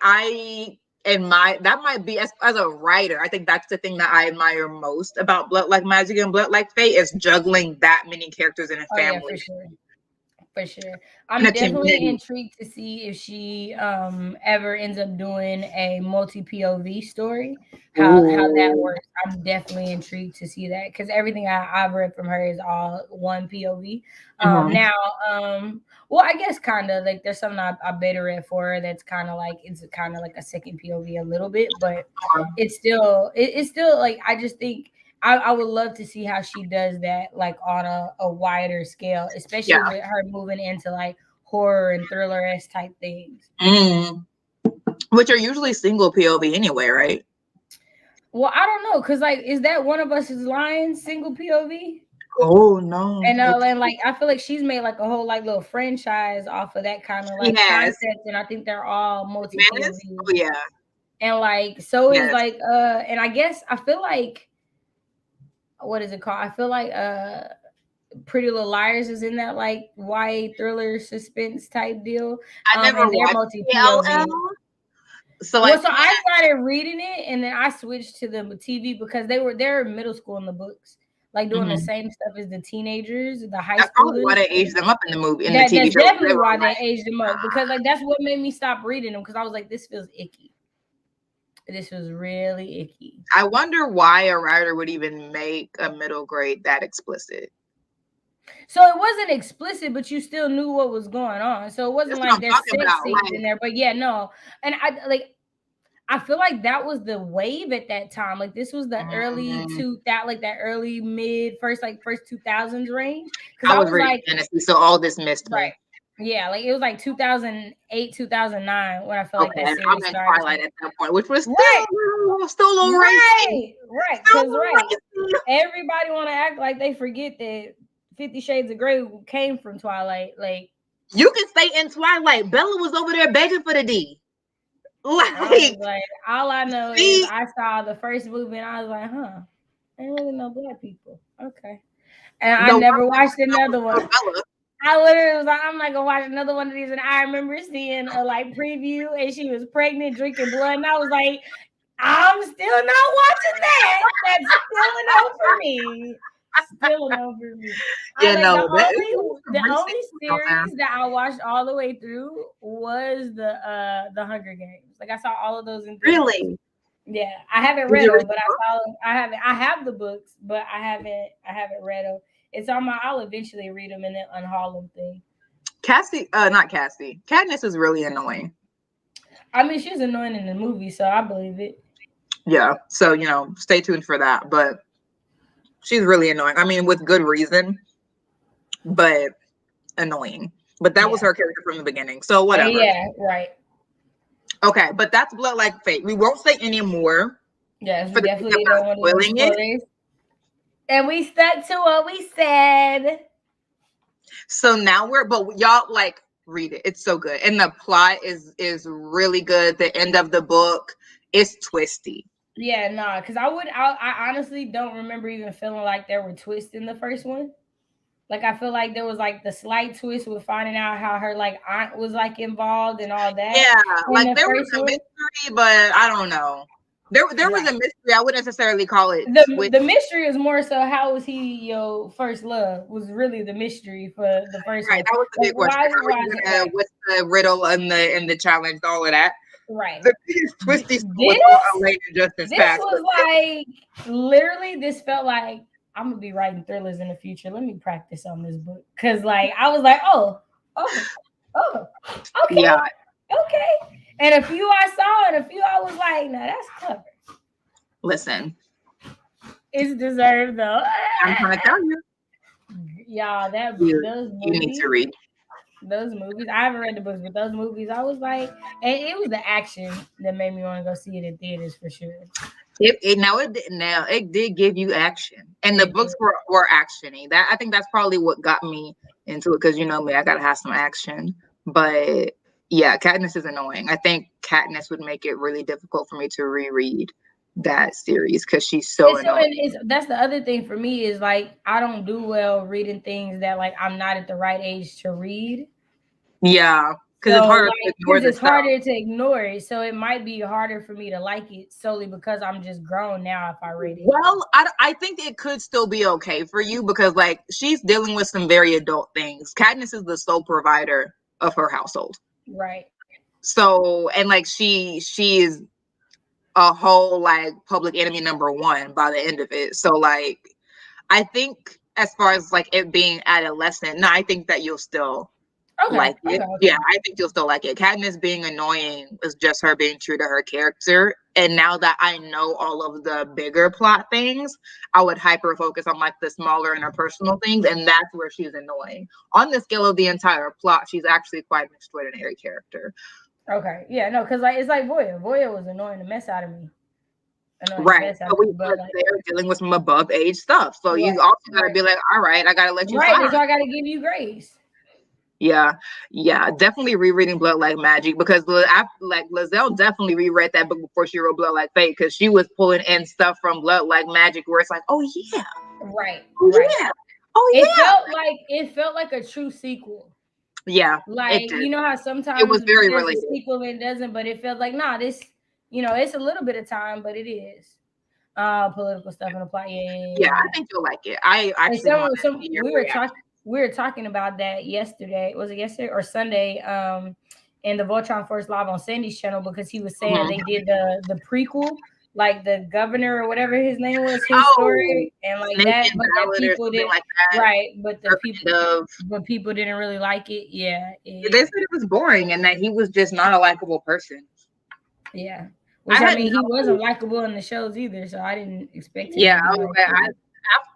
might be, as a writer, I think that's the thing that I admire most about Blood Like Magic and Blood Like Fate, is juggling that many characters in a family. Yeah, for sure. I'm definitely intrigued to see if she ever ends up doing a multi POV story, how that works. I'm definitely intrigued to see that, because everything I've read from her is all one POV. Now, well, I guess kind of like there's something I beta read for her that's kind of like, it's kind of like a second POV a little bit, but it's still like, I just think I would love to see how she does that, like on a wider scale, especially with her moving into like horror and thriller-esque type things. Which are usually single POV anyway, right? Well, I don't know, because like, is that One of Us Is Lying single POV? Oh no. And like I feel like she's made like a whole like little franchise off of that kind of like concept, and I think they're all multi POV. Oh yeah. And like, so is like and I guess I feel like, what is it called? I feel like Pretty Little Liars is in that like YA thriller suspense type deal. I never watched multi POV. So I started reading it, and then I switched to the TV because they're middle school in the books, like doing the same stuff as the teenagers, the high school. That's probably why they aged them up in the movie, in the TV that's show. definitely why they aged them up, because like that's what made me stop reading them, because I was like, this feels icky. This was really icky. I wonder why a writer would even make a middle grade that explicit. So it wasn't explicit, but you still knew what was going on. So it wasn't like there's sex scenes in there. But yeah, no. And I feel like that was the wave at that time. Like this was the early that early mid first 2000s range. Because I was like fantasy, so all this missed me. Yeah, like it was like 2008, 2009 when I feel like that series I'm in started. Twilight at that point, which was still a right. Because everybody want to act like they forget that 50 Shades of Grey came from Twilight. Like, you can stay in Twilight. Bella was over there begging for the D. Like all I know is I saw the first movie and I was like, huh, ain't really no black people. Okay. And I never watched another one. I literally was like, I'm not gonna watch another one of these. And I remember seeing a like preview, and she was pregnant, drinking blood, and I was like, I'm still not watching that. That's still a no for me. Still a no for me. Yeah, the only series that I watched all the way through was the Hunger Games. Like I saw all of those in theaters. Really? Yeah, I haven't read them, but I have the books, but I haven't read them. It's on my. I'll eventually read them and then unhaul them thing. Not Cassie. Katniss is really annoying. I mean, she's annoying in the movie, so I believe it. Yeah. So, stay tuned for that. But she's really annoying. I mean, with good reason, but annoying. But that was her character from the beginning. So whatever. Yeah, right. Okay, but that's Blood Like Fate. We won't say any more Yes, for we the sake definitely of don't not want to do spoiling it. spoilers. And we stuck to what we said. So now but y'all like read it. It's so good. And the plot is really good. The end of the book is twisty. Yeah, nah, because I honestly don't remember even feeling like there were twists in the first one. Like I feel like there was like the slight twist with finding out how her like aunt was like involved and all that. Yeah, In like the there was first a one. mystery, but I don't know. There was Right. a mystery. I wouldn't necessarily call it The mystery is more so how was he your first love was really the mystery for the first right. one. That was the Like big question. How are you gonna? right. What's the riddle and the challenge? All of that. Right. The biggest twisty stuff was This later Justice this Pass. was like literally this felt like I'm gonna be writing thrillers in the future. Let me practice on this book. Cause like I was like, oh, okay. Yeah. Okay. And a few I saw and a few I was like, no, that's clever. Listen. It's deserved though. I'm trying to tell you. Y'all, You need to read. Those movies. I haven't read the books, but those movies, I was like, and it was the action that made me want to go see it in theaters for sure. It did give you action, and the books were actiony. That I think that's probably what got me into it, because you know me, I gotta have some action. But yeah, Katniss is annoying. I think Katniss would make it really difficult for me to reread that series because she's so annoying. That's the other thing for me is like I don't do well reading things that like I'm not at the right age to read. Yeah, because it's harder to ignore it's harder to ignore it. So it might be harder for me to like it solely because I'm just grown now if I read it. Well, I think it could still be okay for you because like she's dealing with some very adult things. Katniss is the sole provider of her household. Right. So, and like she is a whole like public enemy number one by the end of it. So like I think as far as like it being adolescent, no, I think that you'll still like it. Okay. Yeah, I think you'll still like it. Katniss being annoying is just her being true to her character. And now that I know all of the bigger plot things, I would hyper focus on like the smaller interpersonal things, and that's where she's annoying. On the scale of the entire plot, she's actually quite an extraordinary character. Okay. Yeah, no, because like it's like Voya. Voya was annoying the mess out of me. Right. So they're dealing with some above age stuff. So you also gotta be like, all right, I gotta let you slide. So I gotta give you grace. Yeah, definitely rereading Blood Like Magic because Liselle definitely reread that book before she wrote Blood Like Fate because she was pulling in stuff from Blood Like Magic where it's like, oh yeah, right, yeah, oh yeah. It felt like a true sequel. Yeah, like you know how sometimes it was very related. A sequel and it doesn't, but it felt like this. It's a little bit of time, but it is political stuff in the plot. Yeah, I think you'll like it. I actually we were talking about that yesterday. Was it yesterday or Sunday? In the Voltron Force Live on Sandy's channel because he was saying they did the prequel, like the governor or whatever his name was, his story, and like that, but that people didn't like that. Right, but people didn't really like it. Yeah, they said it was boring and that he was just not a likable person. Yeah. Which I mean, he wasn't likable in the shows either, so I didn't expect him. Yeah,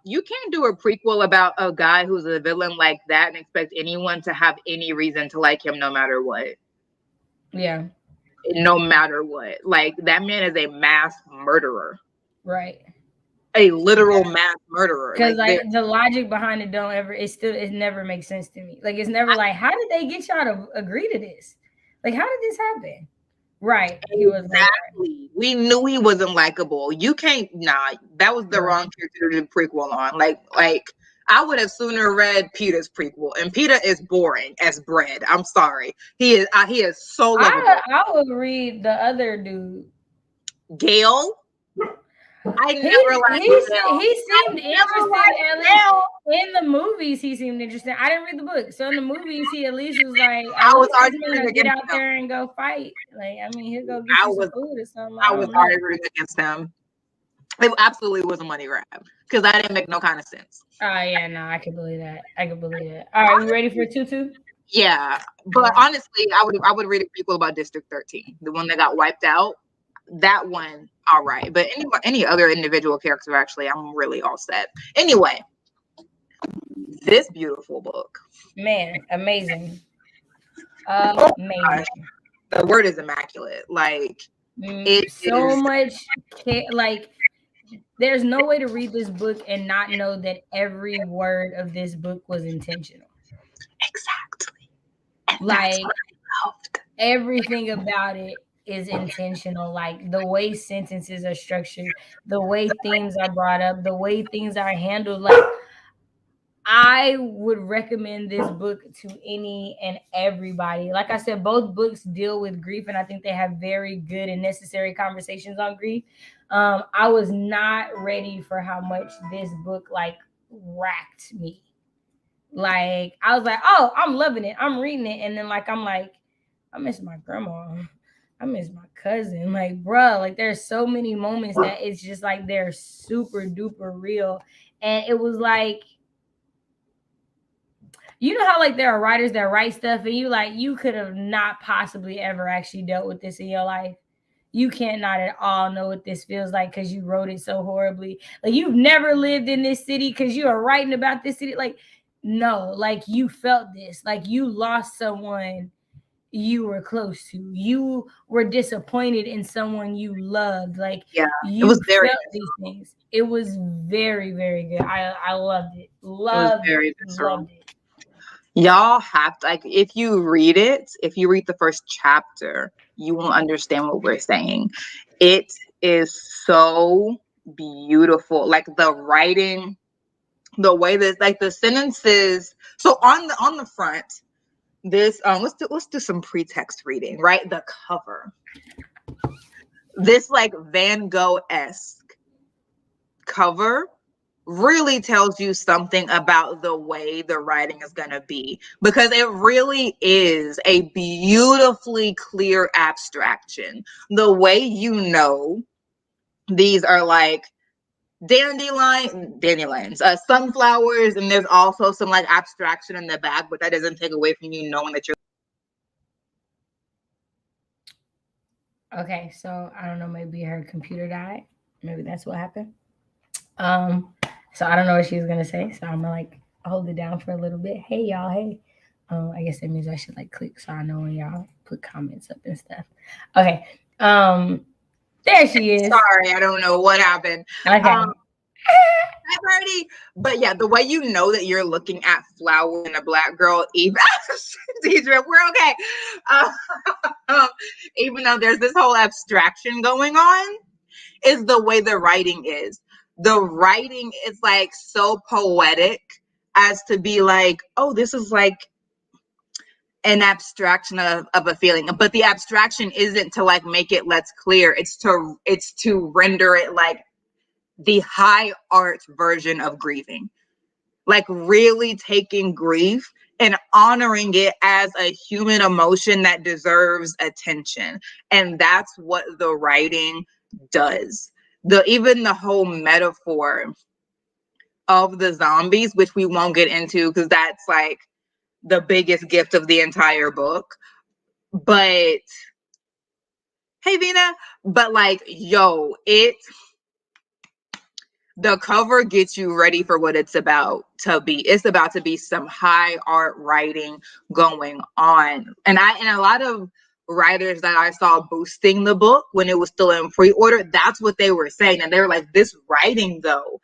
you can't do a prequel about a guy who's a villain like that and expect anyone to have any reason to like him no matter what. Yeah. No matter what. Like, that man is a mass murderer. Right. A literal mass murderer. Because the logic behind it it never makes sense to me. Like, it's never like, how did they get y'all to agree to this? Like, how did this happen? Right. Exactly. We knew he wasn't likable. You can't. That was the wrong character to do prequel on. Like I would have sooner read Peter's prequel, and Peter is boring as bread. I'm sorry. He is so lovable. I would read the other dude, Gale. I never liked Gale. He seemed interesting. In the movies, he seemed interesting. I didn't read the book, so in the movies, he at least was like, I was arguing to get out there and go fight. Like, I mean, he'll go get some food or something. I was arguing against him. It absolutely was a money grab because that didn't make no kind of sense. Oh yeah, no, I can believe that. All right, we ready for 2-2? Yeah, but honestly, I would read a prequel about District 13, the one that got wiped out. That one, all right. But any other individual character, actually, I'm really all set. Anyway, this beautiful book. Man, amazing. Oh my gosh, Amazing. the word is immaculate. Like it So is much care. Like, there's no way to read this book and not know that every word of this book was intentional. exactly, and that's Like, what I loved. everything about it is intentional. Like, the way sentences are structured, the way themes are brought up, the way things are handled. Like, I would recommend this book to any and everybody. Like I said, both books deal with grief, and I think they have very good and necessary conversations on grief. I was not ready for how much this book like racked me. Like, I was like, oh, I'm loving it, I'm reading it, and then like I'm like, I miss my grandma, I miss my cousin. Like, bruh, like there's so many moments that it's just like they're super duper real, and it was like, you know how like there are writers that write stuff and you like you could have not possibly ever actually dealt with this in your life. You cannot at all know what this feels like because you wrote it so horribly. Like, you've never lived in this city because you are writing about this city. Like, no, like you felt this. Like, you lost someone you were close to. You were disappointed in someone you loved. Like, Yeah, it you was very felt these things. It was very, very good. I loved it. it was Loved very it. visceral. Loved it. Y'all have to, like, if you read it, if you read the first chapter, you will understand what we're saying. It is so beautiful. Like the writing, the way that like the sentences. So on the front, this let's do some pretext reading, right? The cover. This like Van Gogh-esque cover really tells you something about the way the writing is going to be, because it really is a beautifully clear abstraction. The way these are like dandelions, sunflowers, and there's also some like abstraction in the back, but that doesn't take away from you knowing that you're. Okay, so I don't know, maybe her computer died. Maybe that's what happened. Um, so I don't know what she was gonna say. So I'm gonna like hold it down for a little bit. Hey y'all, hey. I guess that means I should like click so I know when y'all put comments up and stuff. Okay. There she is. Sorry, I don't know what happened. Okay. Party. But yeah, the way you know that you're looking at flower and a black girl, even Deidre, we're okay. Even though there's this whole abstraction going on, is the way the writing is. The writing is like so poetic as to be like, oh, this is like an abstraction of a feeling, but the abstraction isn't to like make it less clear. It's to render it like the high art version of grieving, like really taking grief and honoring it as a human emotion that deserves attention. And that's what the writing does. Even the whole metaphor of the zombies, which we won't get into because that's like the biggest gift of the entire book. But hey, Vina, but like, yo, the cover gets you ready for what it's about to be. It's about to be some high art writing going on. And a lot of writers that I saw boosting the book when it was still in pre-order, that's what they were saying. And they were like, this writing though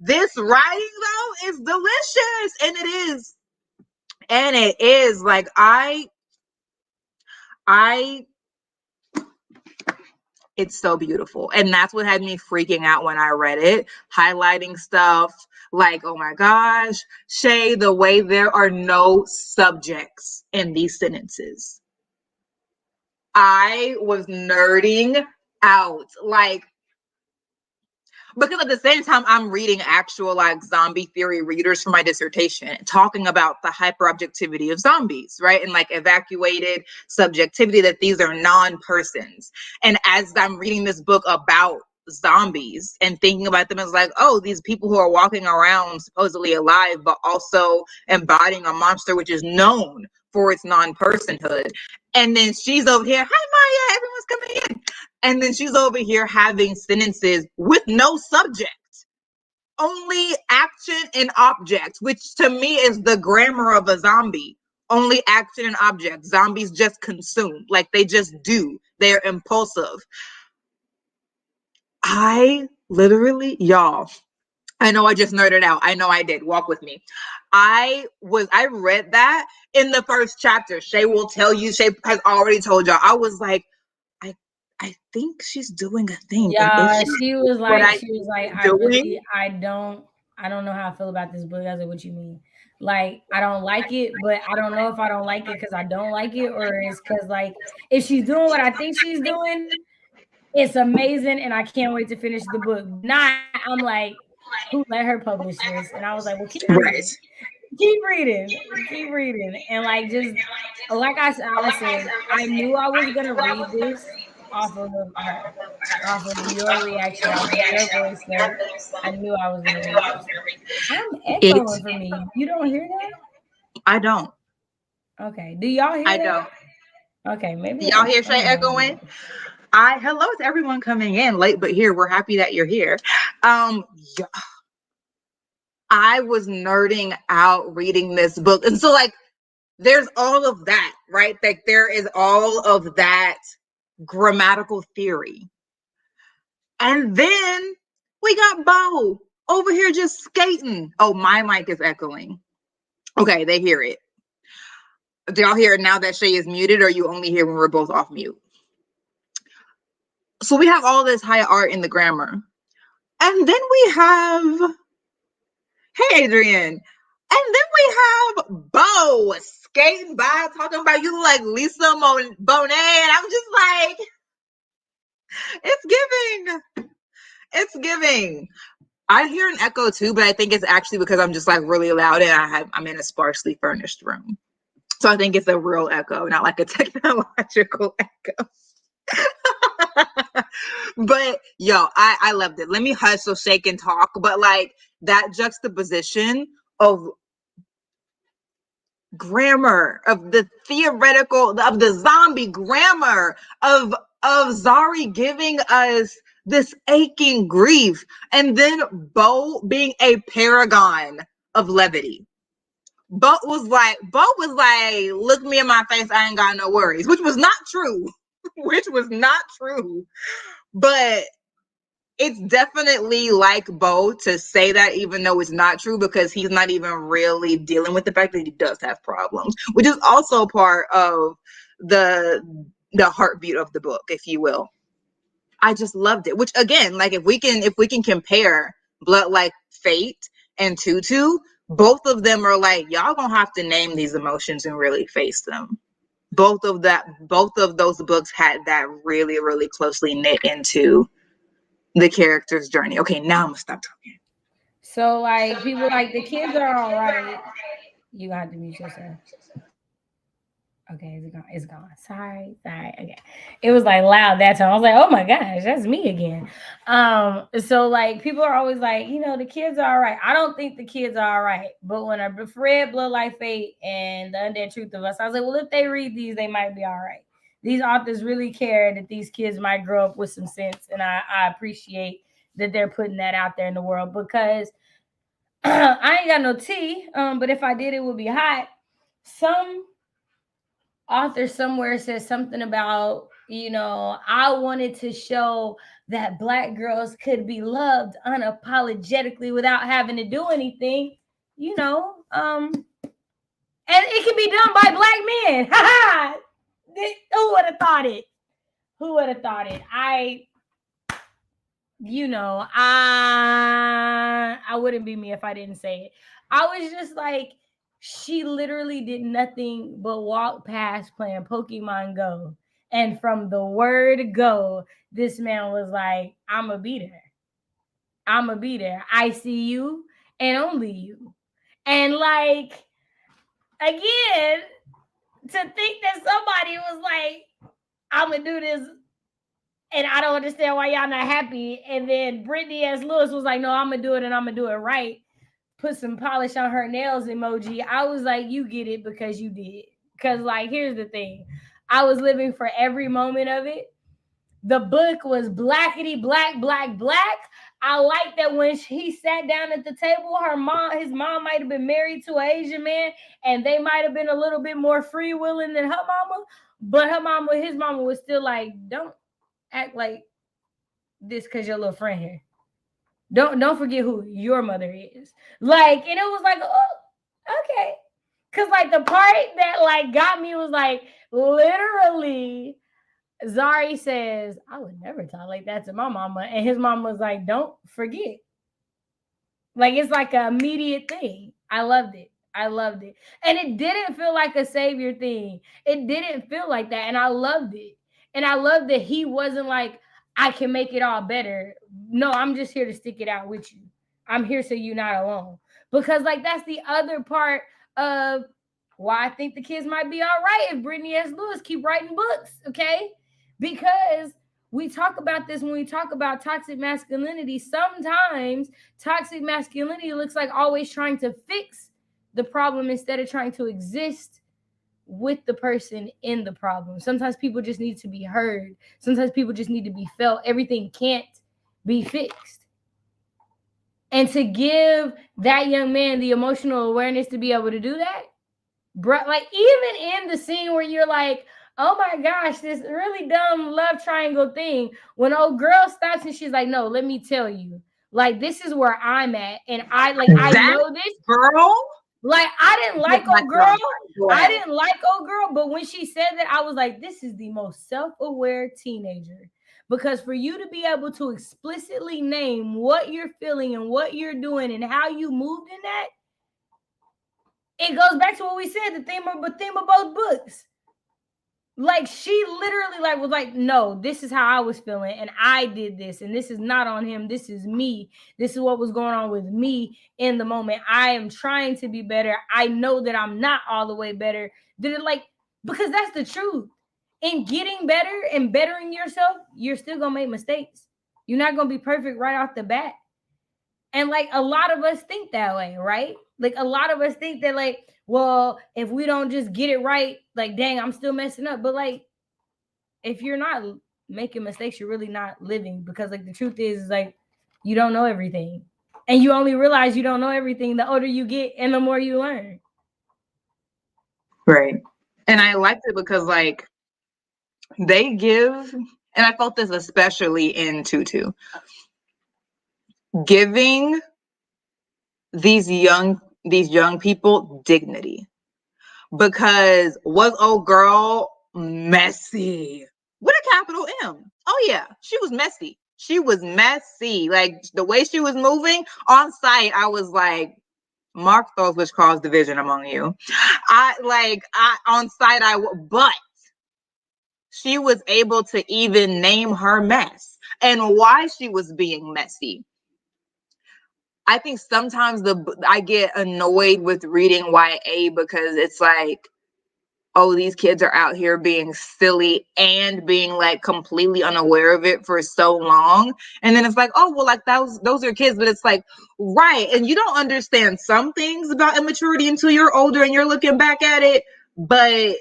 is delicious. And it is. And it is like I it's so beautiful. And that's what had me freaking out when I read it, highlighting stuff like, oh my gosh, Shay, the way there are no subjects in these sentences. I was nerding out. Like, because at the same time, I'm reading actual like zombie theory readers for my dissertation talking about the hyperobjectivity of zombies, right? And like evacuated subjectivity, that these are non-persons. And as I'm reading this book about zombies and thinking about them as like, oh, these people who are walking around supposedly alive, but also embodying a monster which is known for its non-personhood. And then she's over here, hi Maya, everyone's coming in. And then she's over here having sentences with no subject, only action and object, which to me is the grammar of a zombie. Only action and object. Zombies just consume, like they just do. They're impulsive. I literally, y'all, I know I just nerded out. I know I did. Walk with me. I read that in the first chapter. Shay will tell you, Shay has already told y'all. I was like, I think she's doing a thing. Yeah, And if she was like, doing, I don't know how I feel about this book. I was like, what you mean? Like, I don't like it, but I don't know if I don't like it because I don't like it, or it's because like if she's doing what I think she's doing, it's amazing, and I can't wait to finish the book. But not, I'm like, who let her publish this? And I was like, well, keep reading, right. keep reading, and like just like I said, I knew I was gonna read this off of her, off of your reaction, off of your voice note. I knew I was gonna read this. I'm It's echoing for me. You don't hear that? I don't. Okay. Do y'all hear I that? don't. Okay, maybe Y'all hear I'm Shay wrong. echoing? Hello to everyone coming in late but here. We're happy that you're here. Um I was nerding out reading this book. And so like there's all of that, right? Like there is all of that grammatical theory. And then we got Bo over here just skating. Oh, my mic is echoing. Okay, they hear it. Do y'all hear it now that Shay is muted, or you only hear when we're both off mute? So we have all this high art in the grammar. And then we have, hey, Adrian. And then we have Bo skating by talking about you like Lisa Bonet. And I'm just like, it's giving. It's giving. I hear an echo too, but I think it's actually because I'm just like really loud and I'm in a sparsely furnished room. So I think it's a real echo, not like a technological echo. But yo, I loved it. Let me hush so Shay can talk. But like that juxtaposition of grammar, of the theoretical, of the zombie grammar, of Zari giving us this aching grief, and then Bo being a paragon of levity. Bo was like, look me in my face, I ain't got no worries, which was not true. Which was not true. But it's definitely like Bo to say that, even though it's not true, because he's not even really dealing with the fact that he does have problems, which is also part of the heartbeat of the book, if you will. I just loved it. Which again, like if we can compare Blood Like Fate and Tutu, both of them are like, y'all gonna have to name these emotions and really face them. Both of those books had that really, really closely knit into the character's journey. Okay, now I'm gonna stop talking. So like people like the kids are all right. You got to mute yourself. Okay, is it gone? It's gone. Sorry. Okay. It was like loud that time. I was like, oh my gosh, that's me again. So like people are always like, the kids are all right. I don't think the kids are all right. But when I read Blood Like Fate and The Undead Truth of Us, I was like, well, if they read these, they might be all right. These authors really care that these kids might grow up with some sense. And I appreciate that they're putting that out there in the world, because I ain't got no tea. But if I did, it would be hot. Some author somewhere says something about, I wanted to show that Black girls could be loved unapologetically without having to do anything, and it can be done by Black men. Ha! Who would have thought it? Who would have thought it? I wouldn't be me if I didn't say it. I was just like, she literally did nothing but walk past playing Pokemon Go. And from the word go, this man was like, I'ma be there. I'ma be there. I see you and only you. And like, again, to think that somebody was like, I'ma do this And I don't understand why y'all not happy. And then Brittany S. Lewis was like, no, I'm gonna do it and I'm gonna do it right. Put some polish on her nails emoji. I was like, you get it because you did. Because, like, here's the thing. I was living for every moment of it. The book was blackety black, black, black. I like that when he sat down at the table, his mom might have been married to an Asian man, and they might have been a little bit more free willing than her mama. But his mama was still like, don't act like this because your little friend here. Don't forget who your mother is. Like, and it was like, oh, okay. Cause like the part that like got me was like literally Zari says, I would never talk like that to my mama. And his mom was like, don't forget. Like it's like an immediate thing. I loved it. I loved it. And it didn't feel like a savior thing. It didn't feel like that. And I loved it. And I loved that he wasn't like, I can make it all better. No, I'm just here to stick it out with you. I'm here so you're not alone. Because like that's the other part of why I think the kids might be all right if Brittany S. Lewis keep writing books, okay? Because we talk about this when we talk about toxic masculinity. Sometimes toxic masculinity looks like always trying to fix the problem instead of trying to exist with the person in the problem. Sometimes people just need to be heard. Sometimes people just need to be felt. Everything can't be fixed. And to give that young man the emotional awareness to be able to do that, bro, like even in the scene where you're like, oh my gosh, this really dumb love triangle thing, when old girl stops and she's like, no, let me tell you, like this is where I'm at, and I know this girl. Like I didn't like old girl. I didn't like old girl, but when she said that, I was like, this is the most self-aware teenager. Because for you to be able to explicitly name what you're feeling and what you're doing and how you moved in that, it goes back to what we said, the theme of both books. Like she literally like was like, no, this is how I was feeling and I did this and this is not on him. This is me. This is what was going on with me in the moment. I am trying to be better. I know that I'm not all the way better. Did it like, because that's the truth. In getting better and bettering yourself, you're still gonna make mistakes. You're not gonna be perfect right off the bat. And like a lot of us think that way, right? Like a lot of us think that like, well, if we don't just get it right, like dang, I'm still messing up. But like if you're not making mistakes, you're really not living, because like the truth is like you don't know everything. And you only realize you don't know everything the older you get and the more you learn. Right. And I liked it because like they give, and I felt this especially in Tutu, giving these young people dignity. Because was old girl messy with a capital M? Oh yeah, she was messy. She was messy. Like the way she was moving on site, I was like, mark those which cause division among you. I on site but she was able to even name her mess and why she was being messy. I think sometimes I get annoyed with reading YA because it's like, oh, these kids are out here being silly and being like completely unaware of it for so long. And then it's like, oh, well, like those are kids. But it's like, right. And you don't understand some things about immaturity until you're older and you're looking back at it. But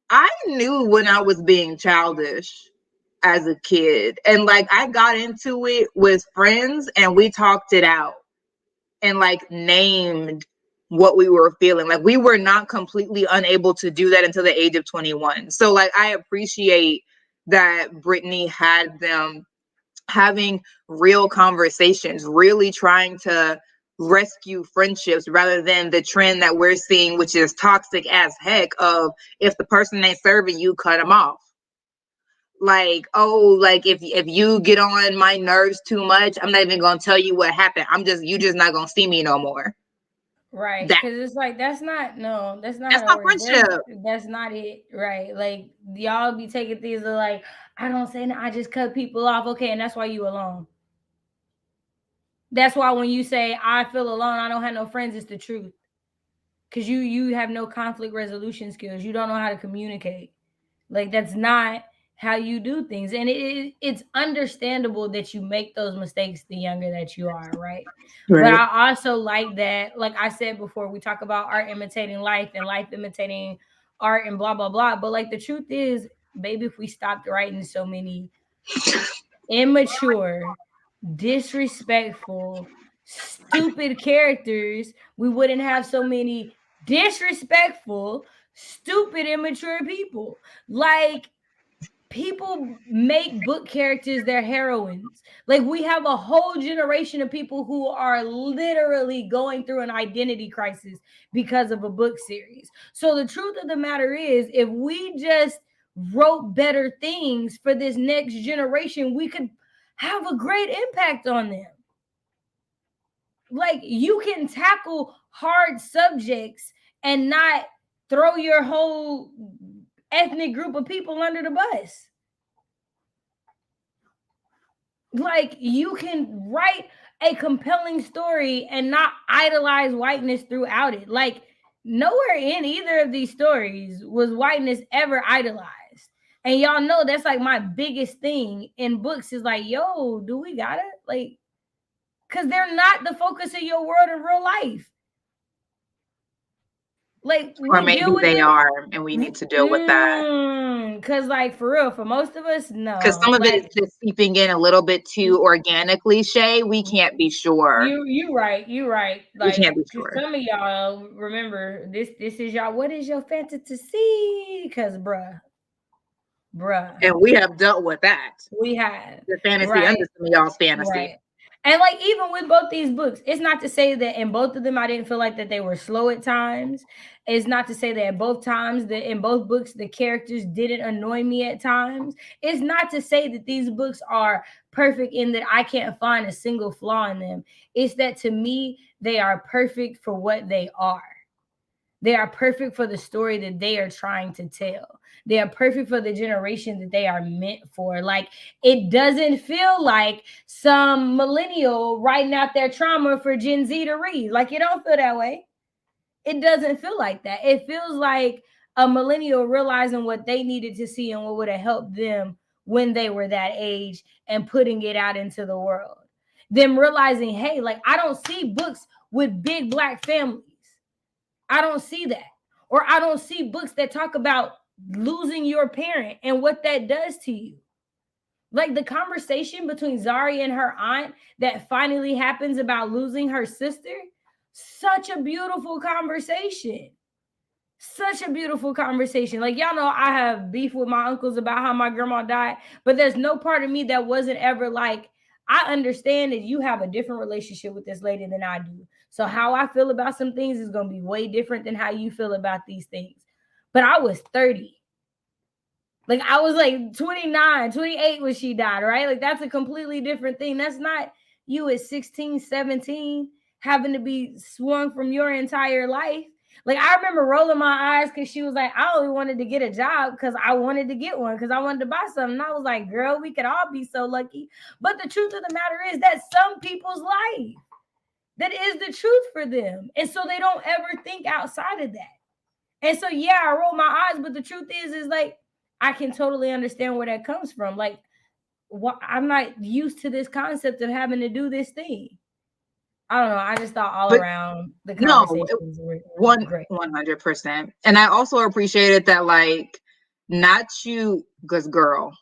I knew when I was being childish as a kid. And like I got into it with friends and we talked it out and like named what we were feeling. Like we were not completely unable to do that until the age of 21. So like I appreciate that Brittany had them having real conversations, really trying to rescue friendships rather than the trend that we're seeing, which is toxic as heck, of if the person ain't serving you, cut them off. Like, oh, like if you get on my nerves too much, I'm not even gonna tell you what happened. You just not gonna see me no more. Right. That Because it's like, that's not how that's it not works. friendship. That's not it. Right. Like, y'all be taking things that, like, I don't say no, I just cut people off. Okay. And that's why you alone. That's why when you say, I feel alone, I don't have no friends, it's the truth. Because you have no conflict resolution skills. You don't know how to communicate. Like, that's not how you do things. And it's understandable that you make those mistakes the younger that you are, right? But Right. I also like that, like I said before, we talk about art imitating life and life imitating art and blah blah blah. But like the truth is, baby, if we stopped writing so many immature, disrespectful, stupid characters, we wouldn't have so many disrespectful, stupid, immature people. Like, people make book characters their heroines. Like, we have a whole generation of people who are literally going through an identity crisis because of a book series. So the truth of the matter is, if we just wrote better things for this next generation, we could have a great impact on them. Like, you can tackle hard subjects and not throw your whole ethnic group of people under the bus. Like, you can write a compelling story and not idolize whiteness throughout it. Like, nowhere in either of these stories was whiteness ever idolized. And y'all know that's like my biggest thing in books is like, yo, do we gotta? Like, because they're not the focus of your world in real life. Like, Or we maybe deal with they it. are, and we need to deal with that. Because, like, for real, for most of us, Because no. some of it is Like, just seeping in a little bit too organically, Shay. We can't be sure. you right. We Like, can't be 'cause sure. some of y'all remember this is y'all. What is your fantasy? Because, bruh, And we have dealt with that. we have, The fantasy right. under some of y'all's fantasy. Right. And like, even with both these books, it's not to say that in both of them I didn't feel like that they were slow at times. It's not to say that at both times that in both books the characters didn't annoy me at times. It's not to say that these books are perfect in that I can't find a single flaw in them. It's that to me they are perfect for what they are. They are perfect for the story that they are trying to tell. They are perfect for the generation that they are meant for. Like, it doesn't feel like some millennial writing out their trauma for Gen Z to read. Like, it don't feel that way. It doesn't feel like that. It feels like a millennial realizing what they needed to see and what would have helped them when they were that age and putting it out into the world. Them realizing, hey, like, I don't see books with big black families. I don't see that. Or I don't see books that talk about losing your parent and what that does to you. Like, the conversation between Zari and her aunt that finally happens about losing her sister, such a beautiful conversation. Such a beautiful conversation. Like, y'all know I have beef with my uncles about how my grandma died, but there's no part of me that wasn't ever like, I understand that you have a different relationship with this lady than I do. So how I feel about some things is going to be way different than how you feel about these things. But I was 30. Like, I was like 29, 28 when she died, right? Like, that's a completely different thing. That's not you at 16, 17 having to be swung from your entire life. Like, I remember rolling my eyes because she was like, I only wanted to get a job because I wanted to get one because I wanted to buy something. And I was like, girl, we could all be so lucky. But the truth of the matter is that's some people's life. That is the truth for them. And so they don't ever think outside of that. And so, yeah, I roll my eyes, but the truth is like, I can totally understand where that comes from. Like, I'm not used to this concept of having to do this thing. I don't know. I just thought all But around the no, conversations were great. 100%. And I also appreciated that, like, not you, because girl,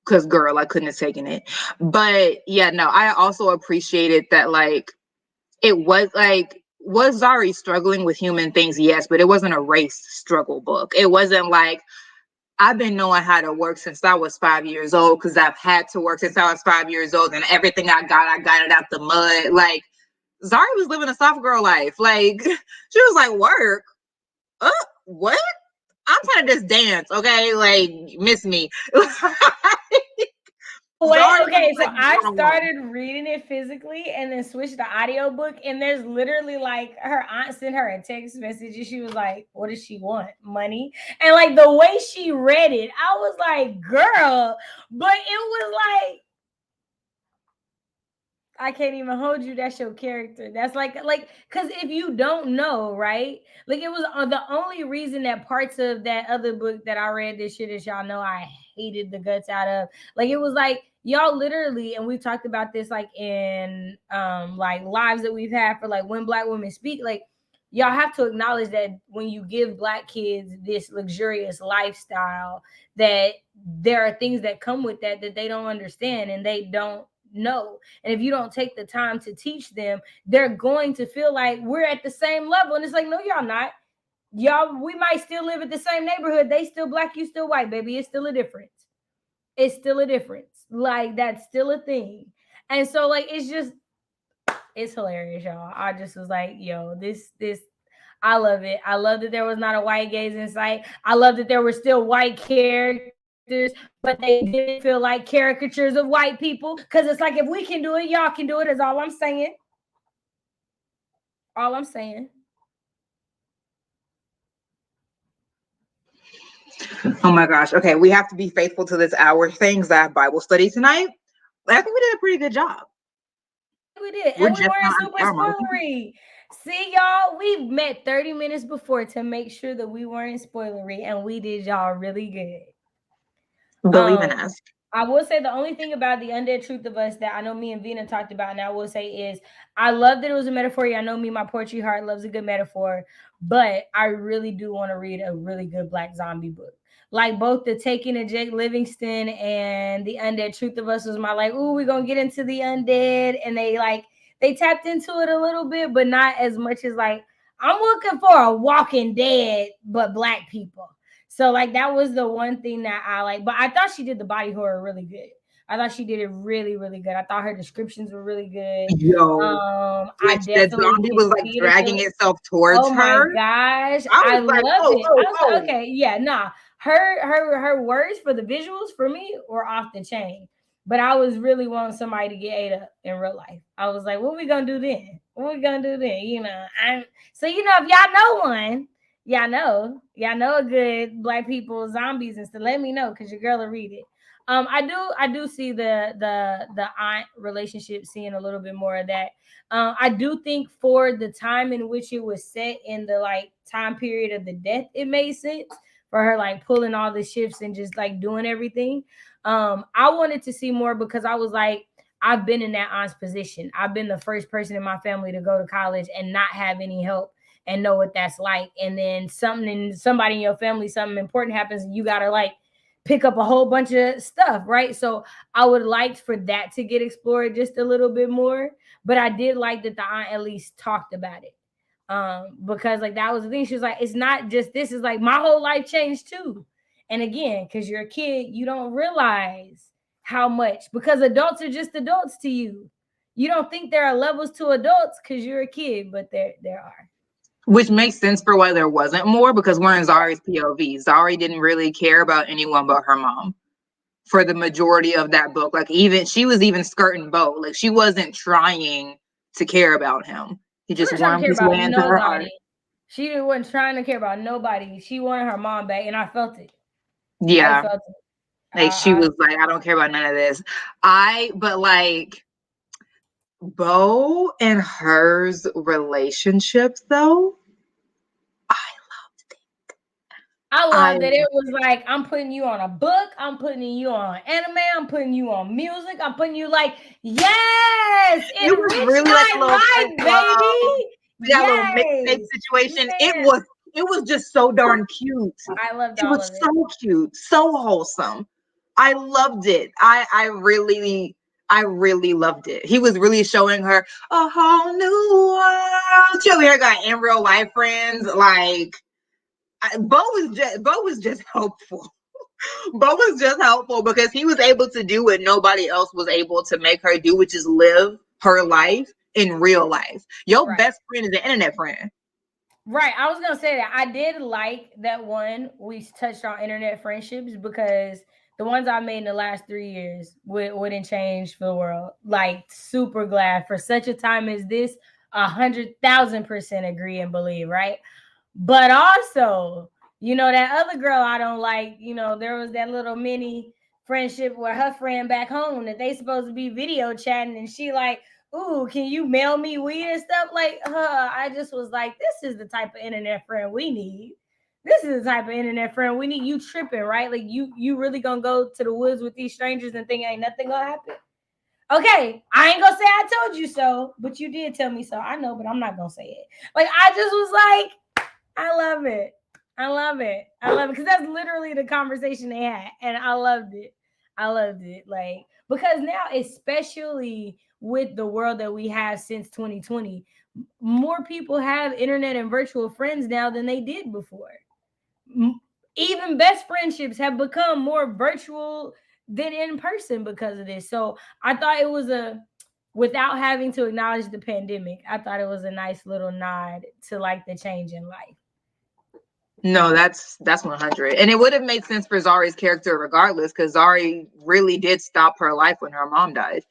I couldn't have taken it. But yeah, no, I also appreciated that, like, it was like, was Zari struggling with human things? Yes, but it wasn't a race struggle book. It wasn't like, I've been knowing how to work since I was 5 years old because I've had to work since I was 5 years old, and everything I got it out the mud. Like, Zari was living a soft girl life. Like, she was like, work? What? I'm trying to just dance, okay? Like, miss me. Wait, Zari okay, was so like, I girl. started reading it physically and then switched the audiobook, and there's literally like her aunt sent her a text message and she was like, what does she want? Money? And like the way she read it, I was like, girl, but it was like, I can't even hold you. That's your character. That's like, because if you don't know, right? Like, it was the only reason that parts of that other book that I read this shit, as y'all know, I hated the guts out of. Like, it was like, y'all literally, and we've talked about this like in like lives that we've had for like when Black women speak, like, y'all have to acknowledge that when you give Black kids this luxurious lifestyle, that there are things that come with that they don't understand and they don't know. And if you don't take the time to teach them, they're going to feel like we're at the same level. And it's like, no, y'all not. Y'all, we might still live in the same neighborhood. They still Black, you still white, baby. It's still a difference. It's still a difference. Like, that's still a thing. And so, like, it's hilarious, y'all. I just was like, yo, this I love it. I love that there was not a white gaze in sight. I love that there were still white characters, but they didn't feel like caricatures of white people. Because it's like, if we can do it, y'all can do it, is all I'm saying. All I'm saying. Oh my gosh. Okay, we have to be faithful to this hour thing because I have Bible study tonight. I think we did a pretty good job. We did. And we weren't super spoilery. See, y'all, we met 30 minutes before to make sure that we weren't spoilery, and we did y'all really good. Believe in us. I will say the only thing about the Undead Truth of Us that I know me and Vina talked about, and I will say is, I love that it was a metaphor. I know me, my poetry heart loves a good metaphor, but I really do want to read a really good Black zombie book. Like both the Taking of Jake Livingston and the Undead Truth of Us was my like, ooh, we're gonna get into the undead, and they tapped into it a little bit, but not as much as like, I'm looking for a Walking Dead, but Black people. So like that was the one thing that I like. But I thought she did the body horror really good. I thought she did it really, really good. I thought her descriptions were really good. Yo, I definitely zombie was like dragging itself towards her. Oh my gosh, I like, loved it. I was like, okay, yeah, nah. Her words for the visuals for me were off the chain. But I was really wanting somebody to get ate up in real life. I was like, what we gonna do then? What we gonna do then? You know, so you know, if y'all know one, y'all know a good Black people zombies and stuff, let me know because your girl will read it. I do see the aunt relationship, seeing a little bit more of that. I do think for the time in which it was set in the like time period of the death, it made sense for her like pulling all the shifts and just like doing everything. I wanted to see more because I was like, I've been in that aunt's position. I've been the first person in my family to go to college and not have any help and know what that's like. And then somebody in your family, something important happens, and you gotta like pick up a whole bunch of stuff, right? So I would like for that to get explored just a little bit more. But I did like that the aunt at least talked about it. Because like that was the thing. She was like, it's not just this, is like my whole life changed too. And again, because you're a kid, you don't realize how much, because adults are just adults to you. You don't think there are levels to adults because you're a kid, but there are. Which makes sense for why there wasn't more, because we're in Zari's POV. Zari didn't really care about anyone but her mom for the majority of that book. Like even she was even skirting Bo. Like she wasn't trying to care about him. He just wanted his way into her heart. She wasn't trying to care about nobody. She wanted her mom back, and I felt it. Yeah. I felt it. Like she was like, I don't care about none of this. But like Bo and hers relationships though, I love that it was like, I'm putting you on a book, I'm putting you on anime, I'm putting you on music, I'm putting you like, yes, it was really like a life, baby. That little mixtape situation. Yeah. It was just so darn cute. I loved it. It was so cute, so wholesome. I loved it. I really loved it. He was really showing her a whole new world. She over here got in real life friends. Like Bo was just helpful. Bo was just helpful because he was able to do what nobody else was able to make her do, which is live her life in real life. Your best friend is an internet friend. Right. I was going to say that. I did like that one. We touched on internet friendships because the ones I made in the last 3 years wouldn't change for the world. Like, super glad for such a time as this. 100,000% agree and believe, right? But also, you know, that other girl I don't like, you know, there was that little mini friendship where her friend back home that they supposed to be video chatting, and she like, ooh, can you mail me weed and stuff? Like, I just was like, this is the type of internet friend we need. This is the type of internet friend we need. You tripping, right? Like you really gonna go to the woods with these strangers and think ain't nothing gonna happen? Okay, I ain't gonna say I told you so, but you did tell me so. I know, but I'm not gonna say it. Like I just was like, I love it. I love it. I love it because that's literally the conversation they had, and I loved it. I loved it. Like because now, especially with the world that we have since 2020, more people have internet and virtual friends now than they did before. Even best friendships have become more virtual than in person because of this. So I thought it was without having to acknowledge the pandemic, I thought it was a nice little nod to like the change in life. No, that's 100. And it would have made sense for Zari's character regardless, because Zari really did stop her life when her mom died.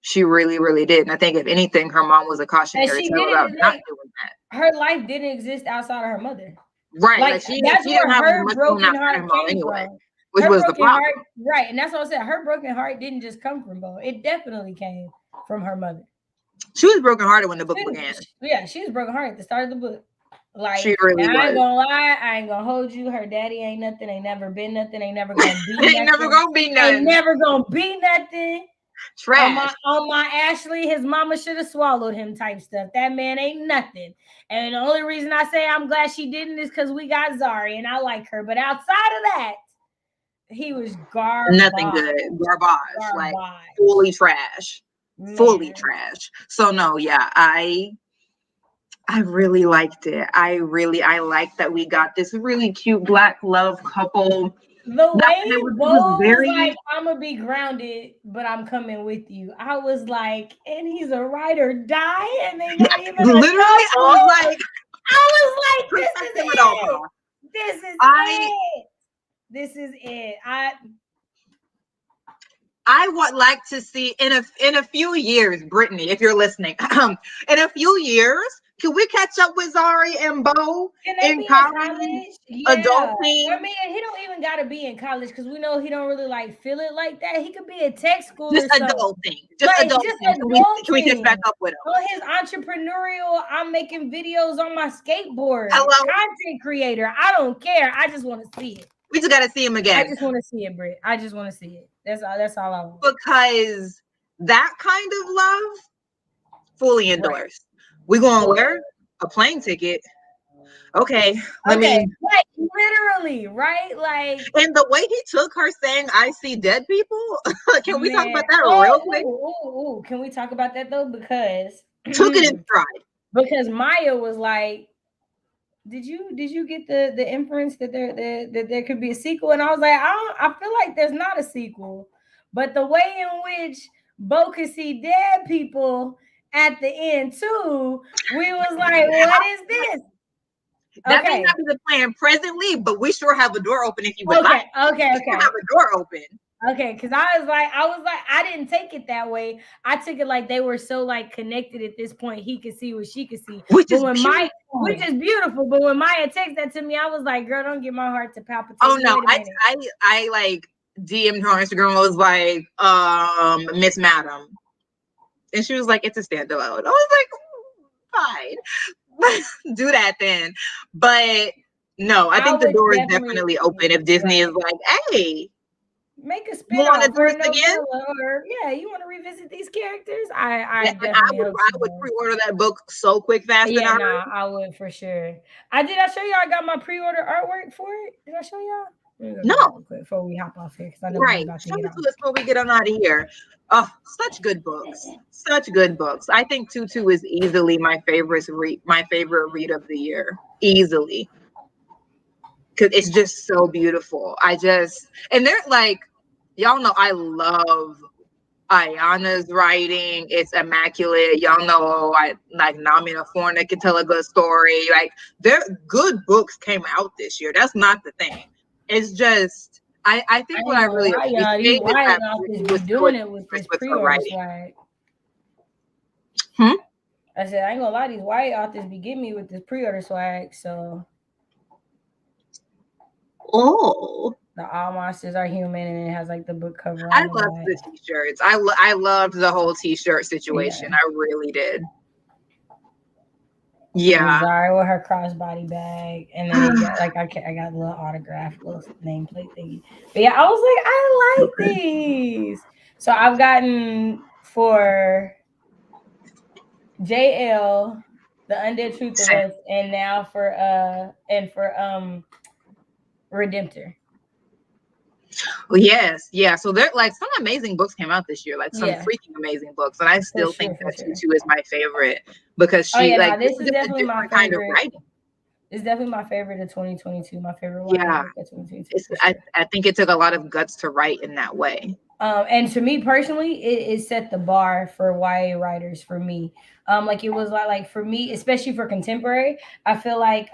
She really, really did. And I think if anything, her mom was a cautionary tale about not doing that. Her life didn't exist outside of her mother. Right. Like she didn't have her much broken heart her mom came anyway, from. which Her was the broken problem. heart, right. And that's what I said. Her broken heart didn't just come from Bo. It definitely came from her mother. She was brokenhearted when the book began. Yeah, she was brokenhearted at the start of the book. Like, she really was. I ain't gonna lie, I ain't gonna hold you. Her daddy ain't nothing, ain't never been nothing, ain't never gonna be nothing. Ain't never gonna be nothing. Ain't never gonna be nothing. Trash. On my Ashley, his mama should have swallowed him type stuff. That man ain't nothing. And the only reason I say I'm glad she didn't is because we got Zari and I like her. But outside of that, he was garbage. Nothing good. Garbage. Like fully trash. Man. Fully trash. So no, yeah, I really liked it. I like that we got this really cute Black love couple. The way Bo was like, I'm gonna be grounded, but I'm coming with you. I was like, and he's a ride or die, and they not even literally. I was like, this is it. This is it. This is it. I would like to see in a few years, Brittany, if you're listening, in a few years, can we catch up with Zari and Bo in college? Yeah. Adulting. I mean, he don't even got to be in college because we know he don't really like feel it like that. He could be at tech school just or adulting. Just adulting. Can we catch back up with him? On his entrepreneurial, I'm making videos on my skateboard. Content creator. I don't care. I just want to see it. We just got to see him again. I just want to see it, Britt. I just want to see it. That's all I want. Because that kind of love, fully endorsed. Right. We're going to wear a plane ticket. Okay. Like literally, right? Like, and the way he took her saying, I see dead people. Can we talk about that real quick? Can we talk about that though? Because took it in stride. Because Maya was like, did you get the inference that there could be a sequel? And I was like, I feel like there's not a sequel. But the way in which Bo could see dead people at the end too, we was like, what is this? That may not be the plan presently, but we sure have a door open if you would like. Okay. We have a door open. Okay, because I was like, I didn't take it that way. I took it like they were so like connected at this point. He could see what she could see, which is beautiful. But when Maya texted that to me, I was like, girl, don't get my heart to palpitate. Oh no, I like DM'd her on Instagram. I was like, Miss Madam, and she was like, it's a standalone. I was like, fine, do that then. But no, I think the door is definitely open if Disney is like, hey. Make a spin-off. You want to do this again? You want to revisit these characters? I would pre-order that book so quick, fast. Yeah, I would for sure. I show y'all. I got my pre-order artwork for it. Did I show y'all? No. Before we hop off here, because I know right. Show it to us before we get on out of here. Oh, such good books. Such good books. I think Tutu is easily my favorite read of the year. Easily. Because it's just so beautiful. And they're like, y'all know I love Ayana's writing. It's immaculate. Y'all know I like Namina Forna can tell a good story. Like, their good books came out this year. That's not the thing. It's just I think what I really appreciate is that she was doing it with this pre-order swag. I said, I ain't gonna lie, these white authors be getting me with this pre-order swag, so. Oh, the All Monsters Are Human, and it has like the book cover. I loved the t-shirts. I loved the whole t-shirt situation. Yeah. I really did. Yeah. Zara with her crossbody bag, and then it got, like I got a little autograph, little nameplate thingy. But yeah, I was like, I like these. So I've gotten for JL, The Undead Truth of Us, and now for Redemptor. Yes, yeah. So there, like, some amazing books came out this year, like some Yeah, freaking amazing books, and I for still sure, think for that sure. Tutu is my favorite because Oh she, yeah, like, no, this this is is just a definitely my different kind of favorite. writing. It's definitely my favorite of 2022. My favorite YA Yeah, book of 2022 it's for sure. I think it took a lot of guts to write in that way. And to me personally, it set the bar for YA writers for me. Like it was like for me, especially for contemporary, I feel like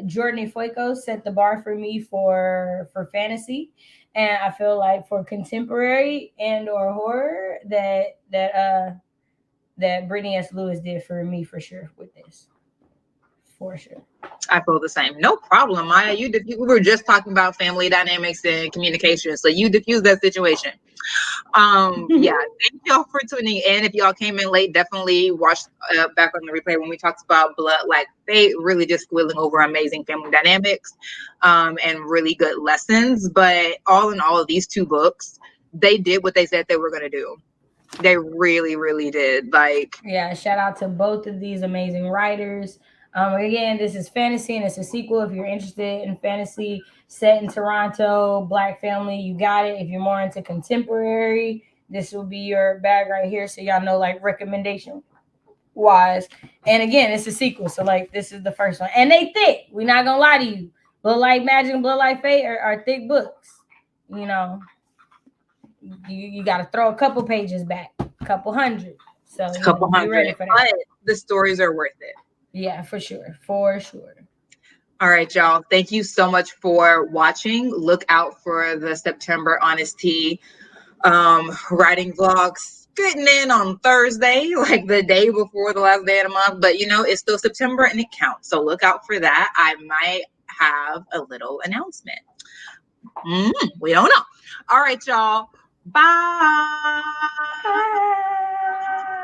Jordan Fuego set the bar for me for fantasy, and I feel like for contemporary and or horror that Brittany S. Lewis did for me for sure with this, for sure. I feel the same. No problem, Maya. We were just talking about family dynamics and communication, so you diffused that situation. Yeah, thank y'all for tuning in. If y'all came in late, definitely watch back on the replay when we talked about Blood Like Fate, really just squilling over amazing family dynamics and really good lessons. But all in all, these two books, they did what they said they were going to do. They really, really did. Like, yeah, shout out to both of these amazing writers. Again, this is fantasy and it's a sequel. If you're interested in fantasy set in Toronto, Black family, you got it. If you're more into contemporary, this will be your bag right here. So y'all know, like, recommendation wise. And again, it's a sequel. So like this is the first one. And they thick. We're not gonna lie to you. Blood Like Magic and Blood Like Fate are thick books. You know, you got to throw a couple pages back, a couple hundred. So a couple be ready hundred, for that. but the stories are worth it. Yeah, for sure. For sure. All right, y'all. Thank you so much for watching. Look out for the September Honesty writing vlogs fitting in on Thursday, like the day before the last day of the month. But it's still September and it counts. So look out for that. I might have a little announcement. We don't know. All right, y'all. Bye. Bye.